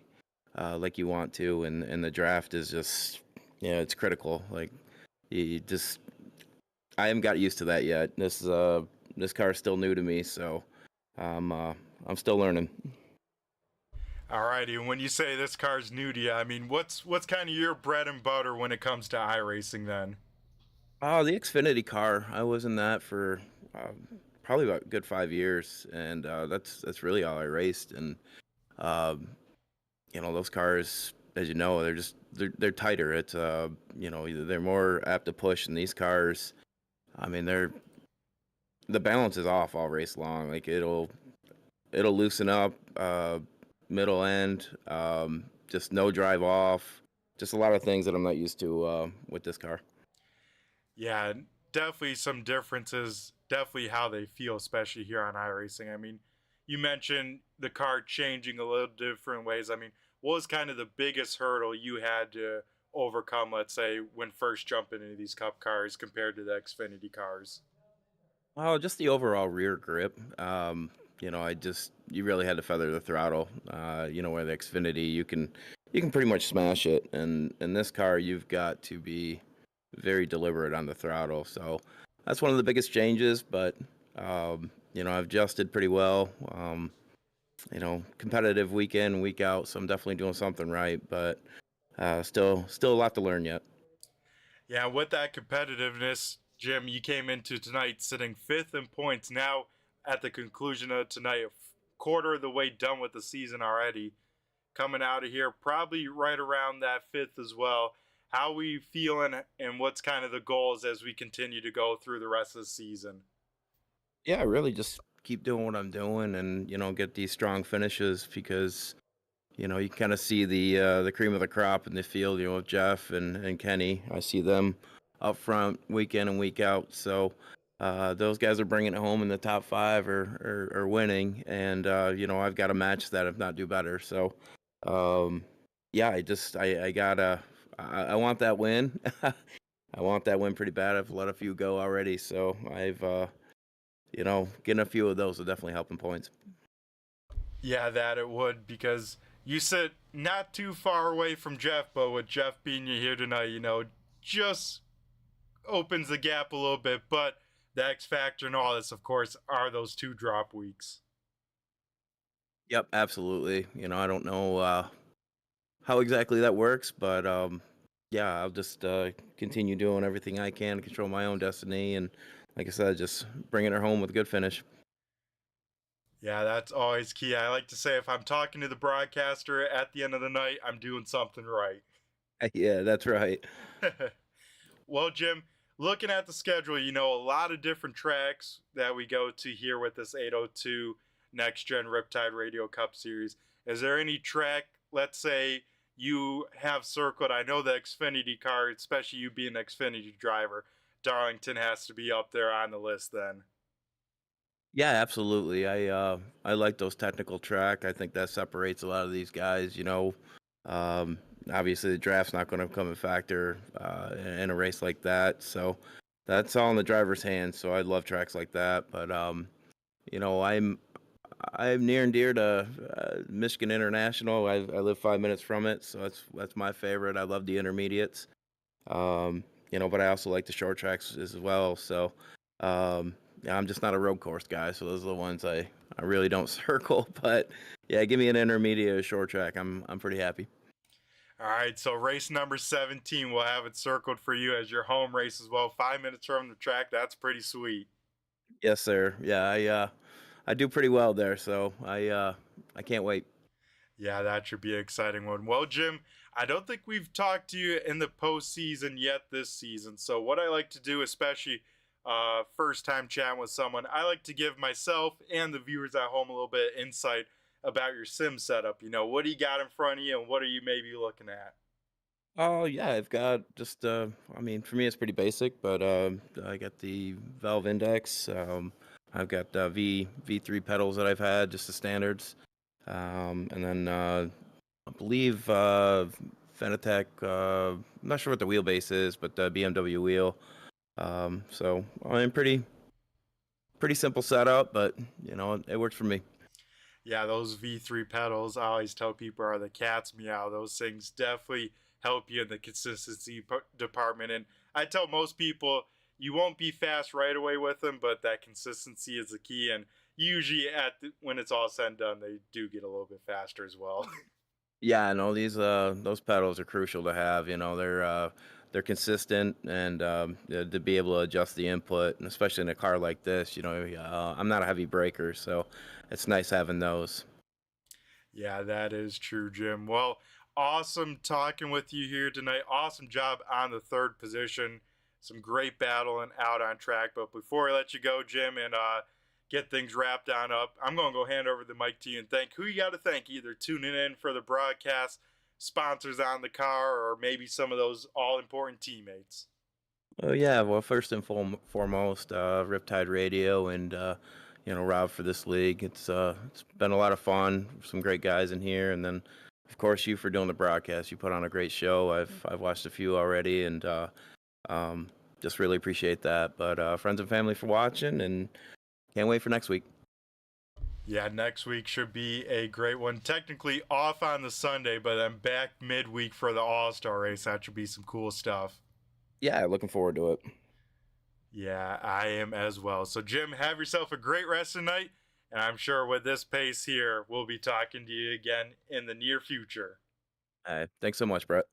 like you want to, and the draft is just, yeah, it's critical. Like you just, I haven't got used to that yet. This car is still new to me, so I'm still learning. Alrighty, and when you say this car's new to you, I mean, what's kind of your bread and butter when it comes to iRacing then? Oh, the Xfinity car. I was in that for probably about a good 5 years, and that's really all I raced. And um, you know, those cars, as you know, they're tighter. It's you know, they're more apt to push. And these cars, I mean, the balance is off all race long. Like it'll loosen up middle end, just no drive off, just a lot of things that I'm not used to with this car. Yeah, definitely some differences, definitely how they feel, especially here on iRacing. I mean, you mentioned the car changing a little different ways. I mean, what was kind of the biggest hurdle you had to overcome, let's say, when first jumping into these Cup cars compared to the Xfinity cars? Oh, just the overall rear grip. You know, you really had to feather the throttle. You know, where the Xfinity, you can pretty much smash it, and in this car, you've got to be very deliberate on the throttle. So that's one of the biggest changes. But you know, I've adjusted pretty well. You know, competitive week in, week out, so I'm definitely doing something right. But still a lot to learn yet. Yeah, with that competitiveness, Jim, you came into tonight sitting fifth in points. Now, at the conclusion of tonight, a quarter of the way done with the season already. Coming out of here, probably right around that fifth as well. How we feeling, and what's kind of the goals as we continue to go through the rest of the season? Yeah, really just keep doing what I'm doing, and you know, get these strong finishes because you know, you kind of see the cream of the crop in the field. You know, with Jeff and Kenny, I see them up front week in and week out. So those guys are bringing it home in the top five or winning, and you know, I've got to match that if not do better. So yeah, I gotta I want that win. I want that win pretty bad. I've let a few go already, so I've you know, getting a few of those will definitely help in points. Yeah, that it would, because you sit not too far away from Jeff, but with Jeff being here tonight, you know, just opens the gap a little bit. But the X factor and all this, of course, are those 2 drop weeks. Yep, absolutely. You know, I don't know how exactly that works, but yeah, I'll just continue doing everything I can to control my own destiny, and like I said, just bringing her home with a good finish. Yeah, that's always key. I like to say if I'm talking to the broadcaster at the end of the night, I'm doing something right. Yeah, that's right. Well, Jim, looking at the schedule, a lot of different tracks that we go to here with this 802 Next Gen Riptide Radio Cup Series. Is there any track, let's say, you have circled? I know the Xfinity car, especially you being an Xfinity driver, Darlington has to be up there on the list then. Yeah, absolutely. I like those technical track. I think that separates a lot of these guys. Um, Obviously the draft's not going to come a factor in a race like that. So that's all in the driver's hands. So I love tracks like that. But I'm near and dear to Michigan International. I live 5 minutes from it, so that's my favorite. I love the intermediates. But I also like the short tracks as well. So. Yeah, I'm just not a road course guy, so those are the ones I really don't circle. But yeah, give me an intermediate or short track. I'm pretty happy. All right, so race number 17, we'll have it circled for you as your home race as well. 5 minutes from the track, that's pretty sweet. Yes, sir. Yeah, I do pretty well there, so I can't wait. Yeah, that should be an exciting one. Well, Jim, I don't think we've talked to you in the postseason yet this season. So what I like to do, especially first time chatting with someone, I like to give myself and the viewers at home a little bit of insight about your sim setup. What do you got in front of you and what are you maybe looking at? Oh yeah, I've got just for me it's pretty basic, but I got the valve index. I've got V3 pedals that I've had, just the standards, and then I believe Fanatec. I'm not sure what the wheelbase is, but BMW wheel. So I'm pretty simple setup, but it works for me. Yeah, those V3 pedals, I always tell people, are the cat's meow. Those things definitely help you in the consistency department. And I tell most people you won't be fast right away with them, but that consistency is the key. And usually when it's all said and done, they do get a little bit faster as well. Yeah, no, those pedals are crucial to have. They're consistent, and to be able to adjust the input, and especially in a car like this, I'm not a heavy breaker, so it's nice having those. Yeah, that is true, Jim. Well, awesome talking with you here tonight. Awesome job on the third position. Some great battling out on track. But before I let you go, Jim, and get things wrapped on up, I'm going to go hand over the mic to you and thank who you got to thank, either tuning in for the broadcast, sponsors on the car, or maybe some of those all-important teammates. Oh yeah, well, first and foremost, Riptide Radio and Rob for this league. It's been a lot of fun. Some great guys in here, and then of course you for doing the broadcast. You put on a great show. I've watched a few already, and just really appreciate that. But friends and family for watching, and can't wait for next week. Yeah, next week should be a great one. Technically off on the Sunday, but I'm back midweek for the All-Star race. That should be some cool stuff. Yeah, looking forward to it. Yeah, I am as well. So, Jim, have yourself a great rest of the night, and I'm sure with this pace here, we'll be talking to you again in the near future. All right, thanks so much, Brett.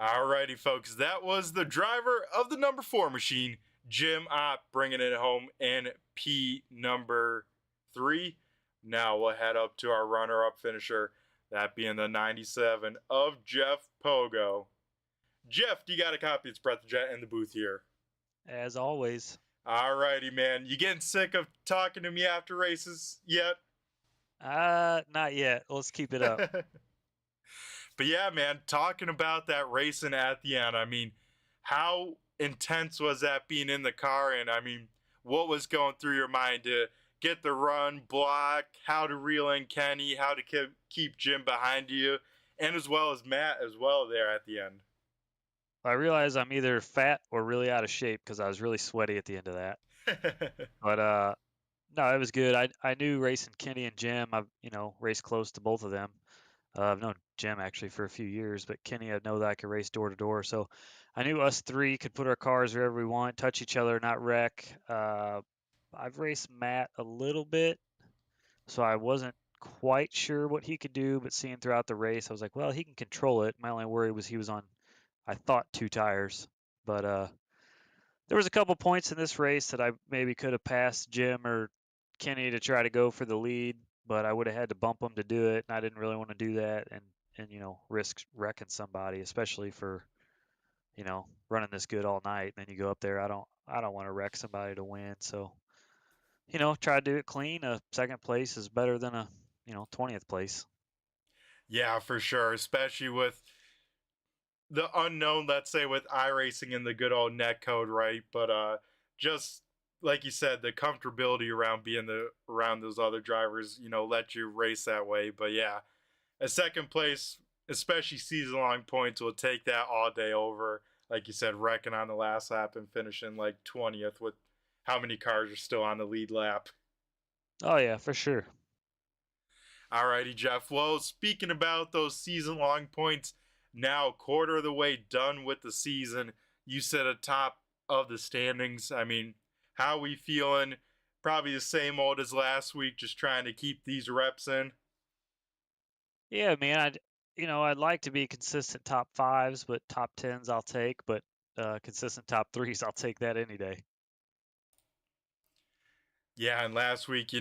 Alrighty, folks, that was the driver of the number 4 machine, Jim Opp, bringing it home in P number 3. Now we'll head up to our runner-up finisher, that being the 97 of Jeff Pogo. Jeff, do you got a copy of Brett the Jet in the booth here? As always. Alrighty, man. You getting sick of talking to me after races yet? Not yet. Let's keep it up. But yeah, man, talking about that racing at the end, I mean, how intense was that being in the car? And I mean, what was going through your mind to get the run, block, how to reel in Kenny, how to keep Jim behind you, and as well as Matt as well there at the end? I realize I'm either fat or really out of shape because I was really sweaty at the end of that. But no, it was good. I knew racing Kenny and Jim. I've raced close to both of them. I've known Jim actually for a few years, but Kenny, I know that I could race door to door. So I knew us three could put our cars wherever we want, touch each other, not wreck. I've raced Matt a little bit, so I wasn't quite sure what he could do, but seeing throughout the race, I was like, well, he can control it. My only worry was he was on, I thought, 2 tires. But there was a couple points in this race that I maybe could have passed Jim or Kenny to try to go for the lead, but I would have had to bump him to do it, and I didn't really want to do that and risk wrecking somebody, especially for running this good all night. And then you go up there, I don't want to wreck somebody to win. So try to do it clean. A second place is better than a 20th place. Yeah, for sure, especially with the unknown, let's say with iRacing and the good old net code, right? But just like you said, the comfortability around being around those other drivers, let you race that way. But yeah, a second place, especially season long points, will take that all day over. Like you said, wrecking on the last lap and finishing like 20th with how many cars are still on the lead lap. Oh yeah, for sure. Alrighty, Jeff. Well, speaking about those season long points, now quarter of the way done with the season. You sit atop of the standings. I mean, how we feeling? Probably the same old as last week, just trying to keep these reps in. Yeah, man. I'd like to be consistent top fives, but top tens I'll take. But consistent top threes, I'll take that any day. Yeah, and last week,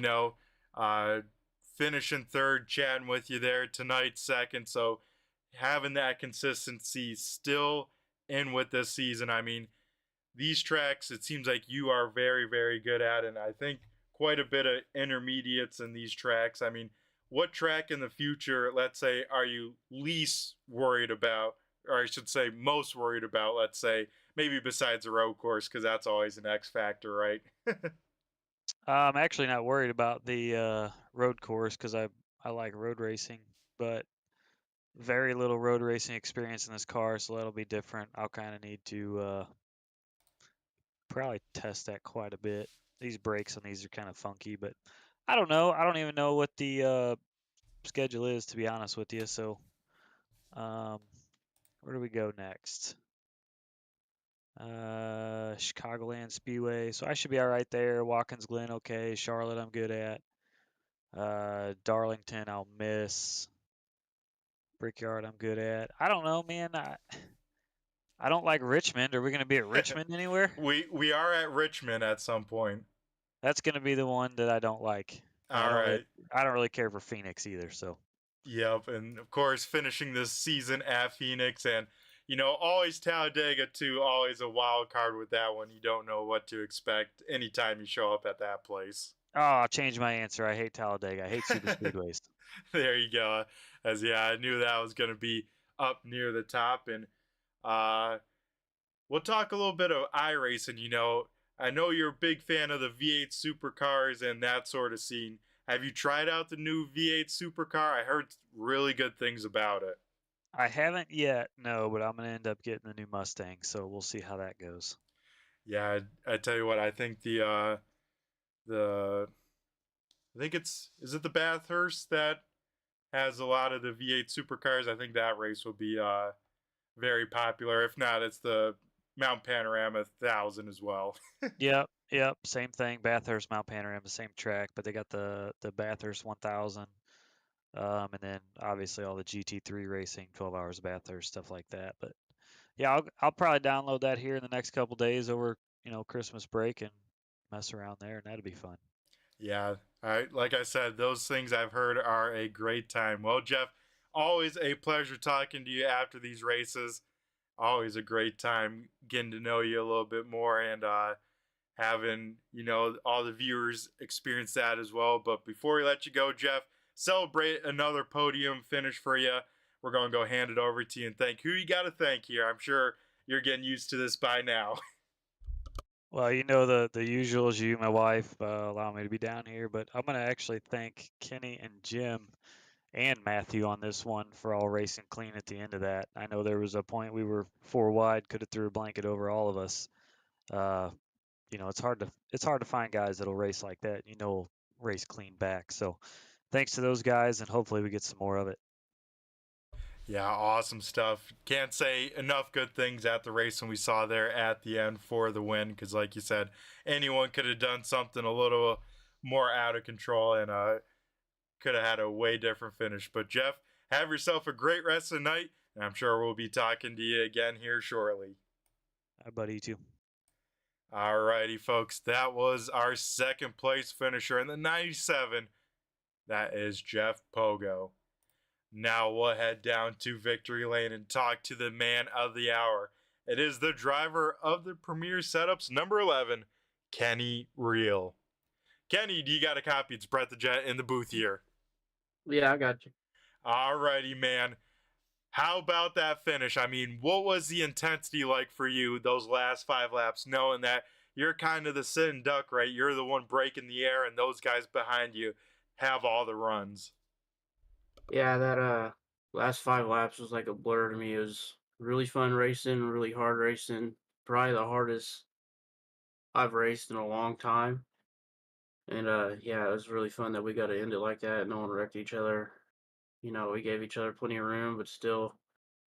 finishing third, chatting with you there tonight, second. So having that consistency still in with this season. I mean, these tracks, it seems like you are very, very good at, and I think quite a bit of intermediates in these tracks. I mean, what track in the future, let's say, are you least worried about, or I should say most worried about, let's say, maybe besides the road course, because that's always an X factor, right? I'm actually not worried about the road course because I like road racing, but very little road racing experience in this car, so that'll be different. I'll kind of need to probably test that quite a bit. These brakes on these are kind of funky, but I don't know. I don't even know what the schedule is, to be honest with you. So, where do we go next? Chicagoland Speedway. So I should be all right there. Watkins Glen, okay. Charlotte, I'm good at. Darlington, I'll miss. Brickyard, I'm good at. I don't know, man. I don't like Richmond. Are we going to be at Richmond anywhere? We are at Richmond at some point. That's going to be the one that I don't like. All right. I don't really care for Phoenix either. So. Yep, and of course finishing this season at Phoenix, and always Talladega too. Always a wild card with that one. You don't know what to expect anytime you show up at that place. Oh, I'll change my answer. I hate Talladega. I hate super speedways. There you go. I knew that was going to be up near the top, and we'll talk a little bit of iRacing. I know you're a big fan of the V8 supercars and that sort of scene. Have you tried out the new V8 supercar? I heard really good things about it. I haven't yet, no, but I'm going to end up getting the new Mustang, so we'll see how that goes. Yeah, I tell you what, I think I think is it the Bathurst that has a lot of the V8 supercars? I think that race will be very popular. If not, it's the Mount Panorama 1000 as well. Yep, same thing. Bathurst, Mount Panorama, same track, but they got the Bathurst 1000, and then obviously all the GT3 racing, 12 hours of Bathurst, stuff like that. But yeah, I'll probably download that here in the next couple days over Christmas break and mess around there, and that'll be fun. Yeah, like I said, those things I've heard are a great time. Well, Jeff, always a pleasure talking to you after these races. Always a great time getting to know you a little bit more and having, all the viewers experience that as well. But before we let you go, Jeff, celebrate another podium finish for you. We're going to go hand it over to you and thank who you got to thank here. I'm sure you're getting used to this by now. Well, the usuals, you, my wife, allow me to be down here, but I'm going to actually thank Kenny and Jim and Matthew on this one for all racing clean at the end of that. I know there was a point we were 4 wide, could have threw a blanket over all of us. It's hard to find guys that'll race like that. Race clean back. So thanks to those guys, and hopefully we get some more of it. Yeah, awesome stuff. Can't say enough good things at the racing we saw there at the end for the win, because like you said, anyone could have done something a little more out of control and could have had a way different finish. But Jeff, have yourself a great rest of the night, and I'm sure we'll be talking to you again here shortly. Hi, buddy, you too. Alrighty, folks, that was our second place finisher in the 97. That is Jeff Pogo. Now we'll head down to Victory Lane and talk to the man of the hour. It is the driver of the Premier Setups, number 11, Kenny Reel. Kenny, do you got a copy? It's Brett the Jet in the booth here. Yeah, I got you. Alrighty, man. How about that finish? I mean, what was the intensity like for you those last 5 laps, knowing that you're kind of the sitting duck, right? You're the one breaking the air, and those guys behind you have all the runs. Yeah, that last 5 laps was like a blur to me. It was really fun racing, really hard racing. Probably the hardest I've raced in a long time. And yeah, it was really fun that we got to end it like that. No one wrecked each other. You know, we gave each other plenty of room, but still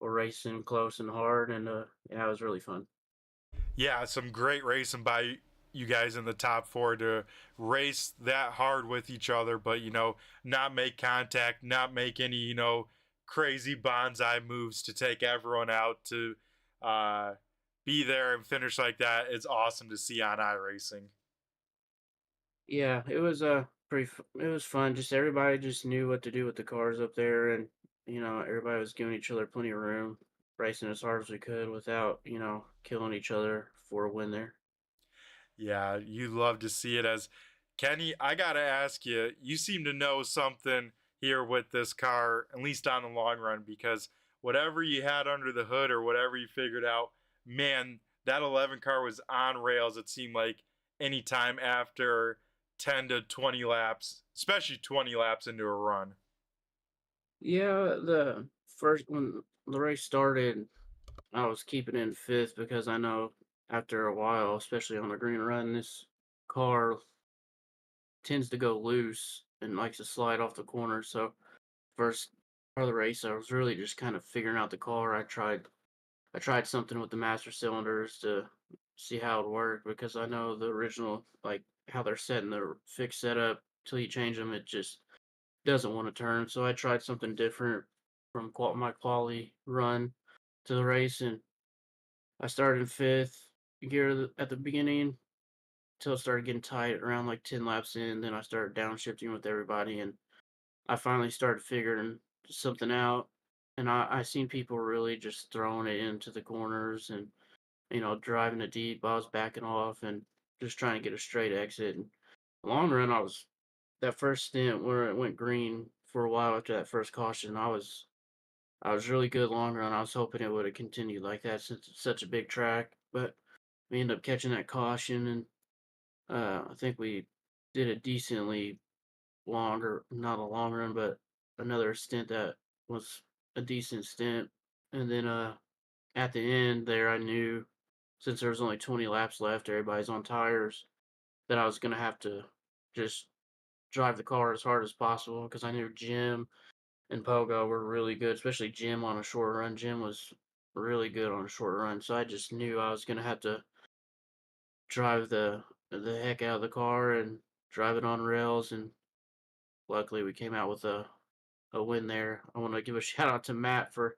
we're racing close and hard. And yeah, it was really fun. Yeah, some great racing by you guys in the top 4 to race that hard with each other, but, you know, not make contact, not make any, you know, crazy bonsai moves to take everyone out, to be there and finish like that. It's awesome to see on iRacing. Yeah, it was it was fun. Just everybody just knew what to do with the cars up there, and you know everybody was giving each other plenty of room, racing as hard as we could without killing each other for a win there. Yeah, you love to see it. As Kenny, I gotta ask you, you seem to know something here with this car, at least on the long run, because whatever you had under the hood or whatever you figured out, man, that 11 car was on rails. It seemed like any time after 10 to 20 laps, especially 20 laps into a run. Yeah, the first when the race started, I was keeping in fifth because I know after a while, especially on the green run, this car tends to go loose and likes to slide off the corner. So first part of the race, I was really just kind of figuring out the car. I tried something with the master cylinders to see how it worked because I know the original, like how they're setting the fixed setup till you change them, it just doesn't want to turn. So I tried something different from my quality run to the race, and I started in fifth gear at the beginning till it started getting tight around like 10 laps in. Then I started downshifting with everybody, and I finally started figuring something out. And I seen people really just throwing it into the corners and driving it deep. I was backing off and just trying to get a straight exit. And long run, I was that first stint where it went green for a while after that first caution. I was really good long run. I was hoping it would have continued like that since it's such a big track, but we ended up catching that caution, and I think we did a decently longer, not a long run, but another stint that was a decent stint. And then at the end there, I knew since there was only 20 laps left, everybody's on tires, that I was going to have to just drive the car as hard as possible because I knew Jim and Pogo were really good, especially Jim on a short run. Jim was really good on a short run, so I just knew I was going to have to drive the heck out of the car and drive it on rails, and luckily we came out with a win there. I want to give a shout out to Matt for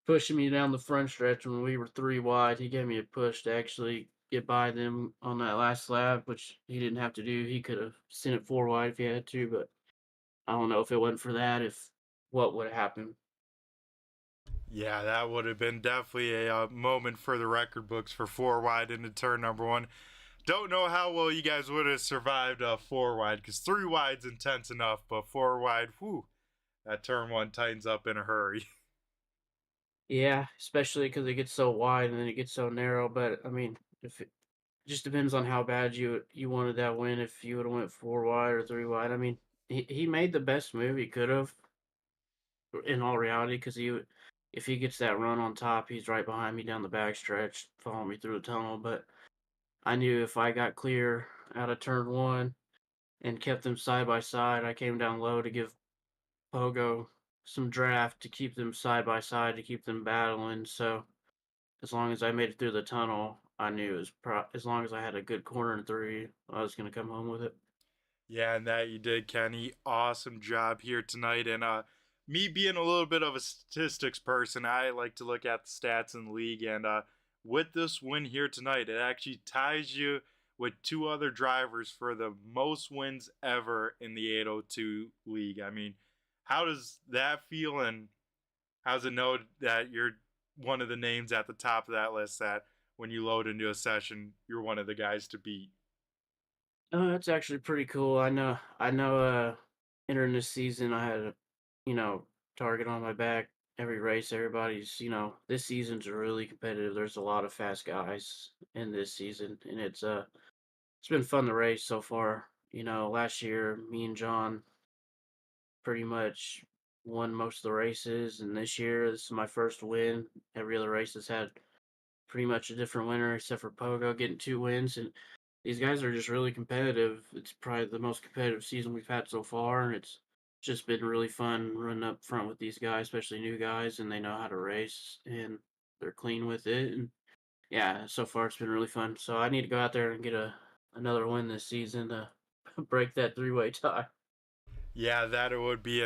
pushing me down the front stretch when we were 3 wide. He gave me a push to actually get by them on that last lap, which he didn't have to do. He could have sent it 4 wide if he had to, but I don't know if it wasn't for that, if what would have happened. Yeah, that would have been definitely a moment for the record books for 4 wide into turn number 1. Don't know how well you guys would have survived 4 wide, because 3 wide's intense enough, but 4 wide, whew, that turn 1 tightens up in a hurry. Yeah, especially because it gets so wide and then it gets so narrow. But I mean, if it just depends on how bad you wanted that win. If you would have went 4 wide or 3 wide, I mean, he made the best move he could have. In all reality, because if he gets that run on top, he's right behind me down the back stretch, following me through the tunnel. But I knew if I got clear out of turn 1 and kept them side by side, I came down low to give Pogo some draft to keep them side by side, to keep them battling. So as long as I made it through the tunnel, I knew it was as long as I had a good corner in 3, I was going to come home with it. Yeah, and that you did, Kenny. Awesome job here tonight. And me being a little bit of a statistics person, I like to look at the stats in the league. And with this win here tonight, it actually ties you with two other drivers for the most wins ever in the 802 league. I mean, how does that feel, and how's it know that you're one of the names at the top of that list, that when you load into a session, you're one of the guys to beat? That's actually pretty cool. I know, entering this season, I had a, you know, target on my back every race. Everybody's, this season's really competitive. There's a lot of fast guys in this season, and it's been fun to race so far. Last year, me and John pretty much won most of the races, and this year, this is my first win. Every other race has had pretty much a different winner, except for Pogo getting 2 wins, and these guys are just really competitive. It's probably the most competitive season we've had so far, and it's just been really fun running up front with these guys, especially new guys, and they know how to race and they're clean with it. And yeah, so far it's been really fun. So I need to go out there and get another win this season to break that three-way tie. Yeah, that it would be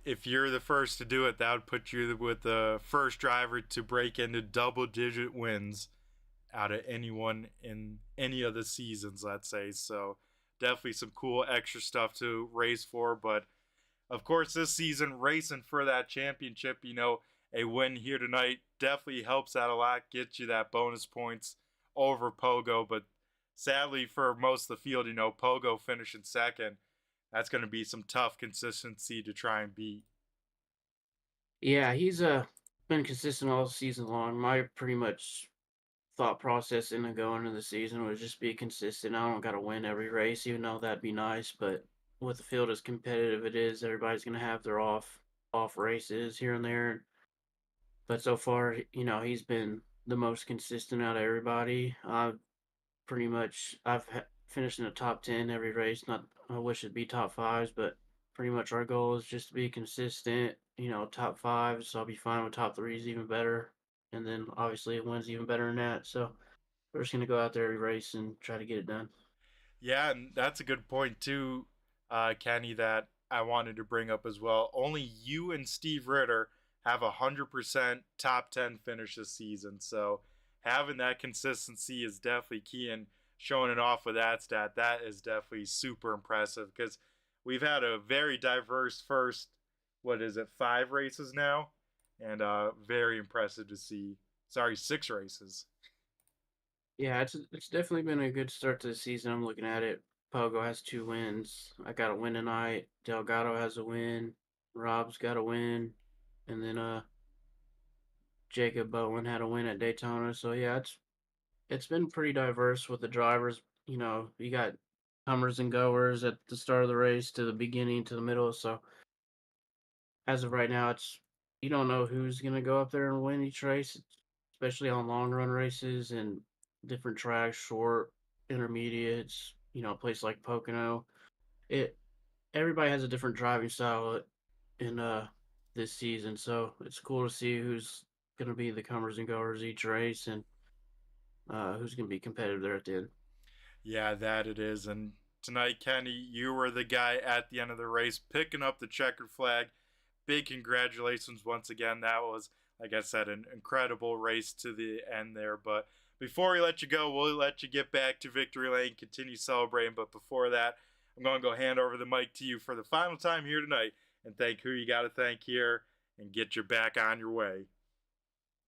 if you're the first to do it, that would put you with the first driver to break into double-digit wins out of anyone in any of the seasons, let's say. So definitely some cool extra stuff to race for. But of course, this season, racing for that championship, a win here tonight definitely helps out a lot, gets you that bonus points over Pogo. But sadly for most of the field, Pogo finishing second, that's going to be some tough consistency to try and beat. Yeah, he's been consistent all season long. My pretty much thought process into going into the season was just be consistent. I don't got to win every race, even though that'd be nice. But with the field as competitive it is, everybody's gonna have their off races here and there. But so far, he's been the most consistent out of everybody. I've finished in the top 10 every race. Not I wish it'd be top fives, but pretty much our goal is just to be consistent. Top fives. So I'll be fine with top threes, even better. And then obviously it wins even better than that. So we're just gonna go out there every race and try to get it done. Yeah, and that's a good point too, Kenny, that I wanted to bring up as well. Only you and Steve Ritter have 100% top 10 finish this season. So having that consistency is definitely key, and showing it off with that stat, that is definitely super impressive, because we've had a very diverse first, 5 races now? And very impressive to see. Sorry, 6 races. Yeah, it's definitely been a good start to the season. I'm looking at it. Pogo has 2 wins. I got a win tonight. Delgado has a win. Rob's got a win, and then Jacob Bowen had a win at Daytona. So yeah, it's been pretty diverse with the drivers. You got comers and goers at the start of the race to the beginning to the middle. So as of right now, it's you don't know who's gonna go up there and win each race, especially on long run races and different tracks, short, intermediates. A place like Pocono. It Everybody has a different driving style in this season, so it's cool to see who's gonna be the comers and goers each race and who's gonna be competitive there at the end. Yeah, that it is. And tonight, Kenny, you were the guy at the end of the race picking up the checkered flag. Big congratulations once again. That was, like I said, an incredible race to the end there. But before we let you go, we'll let you get back to Victory Lane, continue celebrating. But before that, I'm going to go hand over the mic to you for the final time here tonight and thank who you got to thank here and get you back on your way.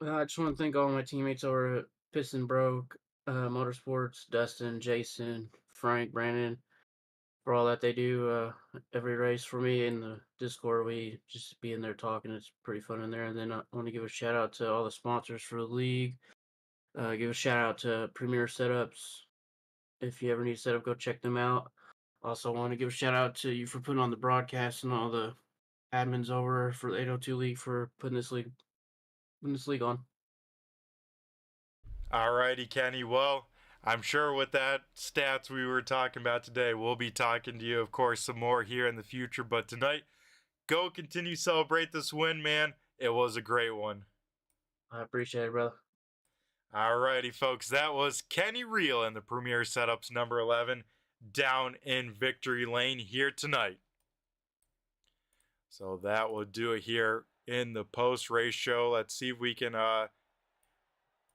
I just want to thank all my teammates over at Piston Broke Motorsports, Dustin, Jason, Frank, Brandon, for all that they do every race for me in the Discord. We just be in there talking. It's pretty fun in there. And then I want to give a shout out to all the sponsors for the league. Give a shout out to Premier Setups. If you ever need a setup, go check them out. Also want to give a shout out to you for putting on the broadcast and all the admins over for the 802 league for putting this league on. Alrighty, Kenny. Well, I'm sure with that stats we were talking about today, we'll be talking to you, of course, some more here in the future. But tonight, go continue celebrate this win, man. It was a great one. I appreciate it, brother. Alrighty, folks. That was Kenny Reel in the Premier Setups number 11 down in Victory Lane here tonight. So that will do it here in the post-race show. Let's see if we can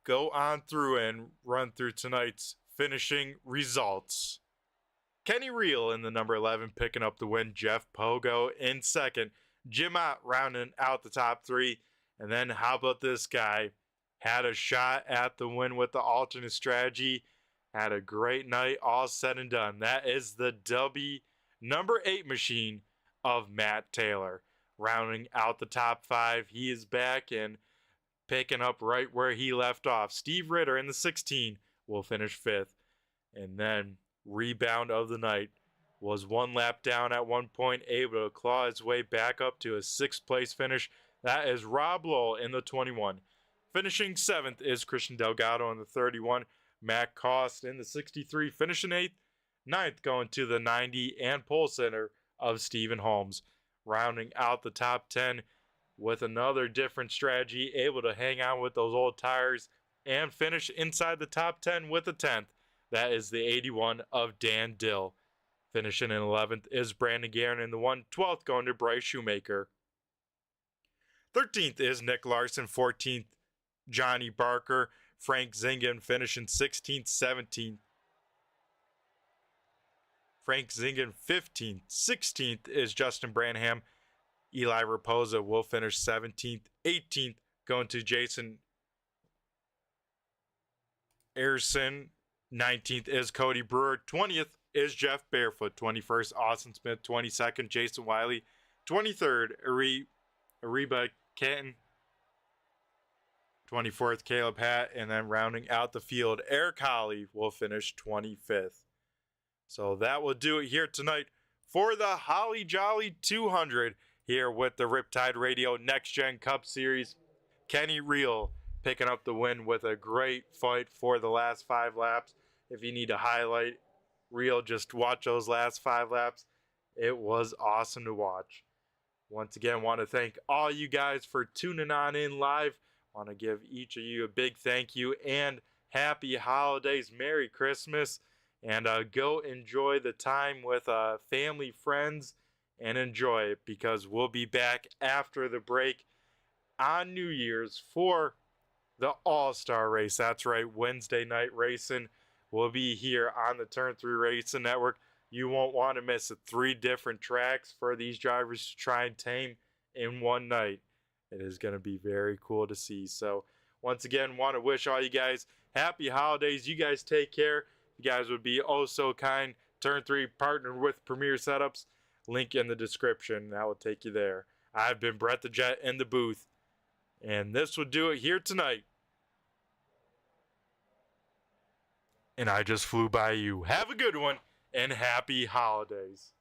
go on through and run through tonight's finishing results. Kenny Reel in the number 11 picking up the win. Jeff Pogo in second. Jim Ott rounding out the top three. And then how about this guy? Had a shot at the win with the alternate strategy. Had a great night, all said and done. That is the number 8 machine of Matt Taylor. Rounding out the top 5. He is back and picking up right where he left off. Steve Ritter in the 16 will finish 5th. And then rebound of the night was one lap down at one point, able to claw his way back up to a 6th place finish. That is Rob Lowell in the 21. Finishing 7th is Christian Delgado in the 31. Matt Cost in the 63, finishing 8th. 9th going to the 90 and pole center of Stephen Holmes. Rounding out the top 10 with another different strategy, able to hang on with those old tires and finish inside the top 10 with a 10th. That is the 81 of Dan Dill. Finishing in 11th is Brandon Guerin in the 1. 12th going to Bryce Shoemaker. 13th is Nick Larson. 14th, Johnny Barker. Frank Zingen finishing 16th, 17th. Frank Zingen 15th. 16th is Justin Branham. Eli Raposa will finish 17th. 18th going to Jason Ayerson. 19th is Cody Brewer. 20th is Jeff Barefoot. 21st, Austin Smith. 22nd, Jason Wiley. 23rd, Ariba Canton. 24th, Caleb Hatt. And then rounding out the field, Eric Holly will finish 25th. So that will do it here tonight for the Holly Jolly 200 here with the Riptide Radio Next Gen Cup Series. Kenny Reel picking up the win with a great fight for the last 5 laps. If you need to highlight Reel, just watch those last 5 laps. It was awesome to watch. Once again, want to thank all you guys for tuning on in live. Want to give each of you a big thank you and happy holidays, Merry Christmas, and go enjoy the time with family, friends, and enjoy it, because we'll be back after the break on New Year's for the All-Star Race. That's right, Wednesday night racing will be here on the Turn 3 Racing Network. You won't want to miss it. 3 different tracks for these drivers to try and tame in one night. It is going to be very cool to see. So once again, want to wish all you guys happy holidays. You guys take care. You guys would be oh so kind. Turn 3 partnered with Premier Setups. Link in the description. That will take you there. I've been Brett the Jet in the booth. And this will do it here tonight. And I just flew by you. Have a good one and happy holidays.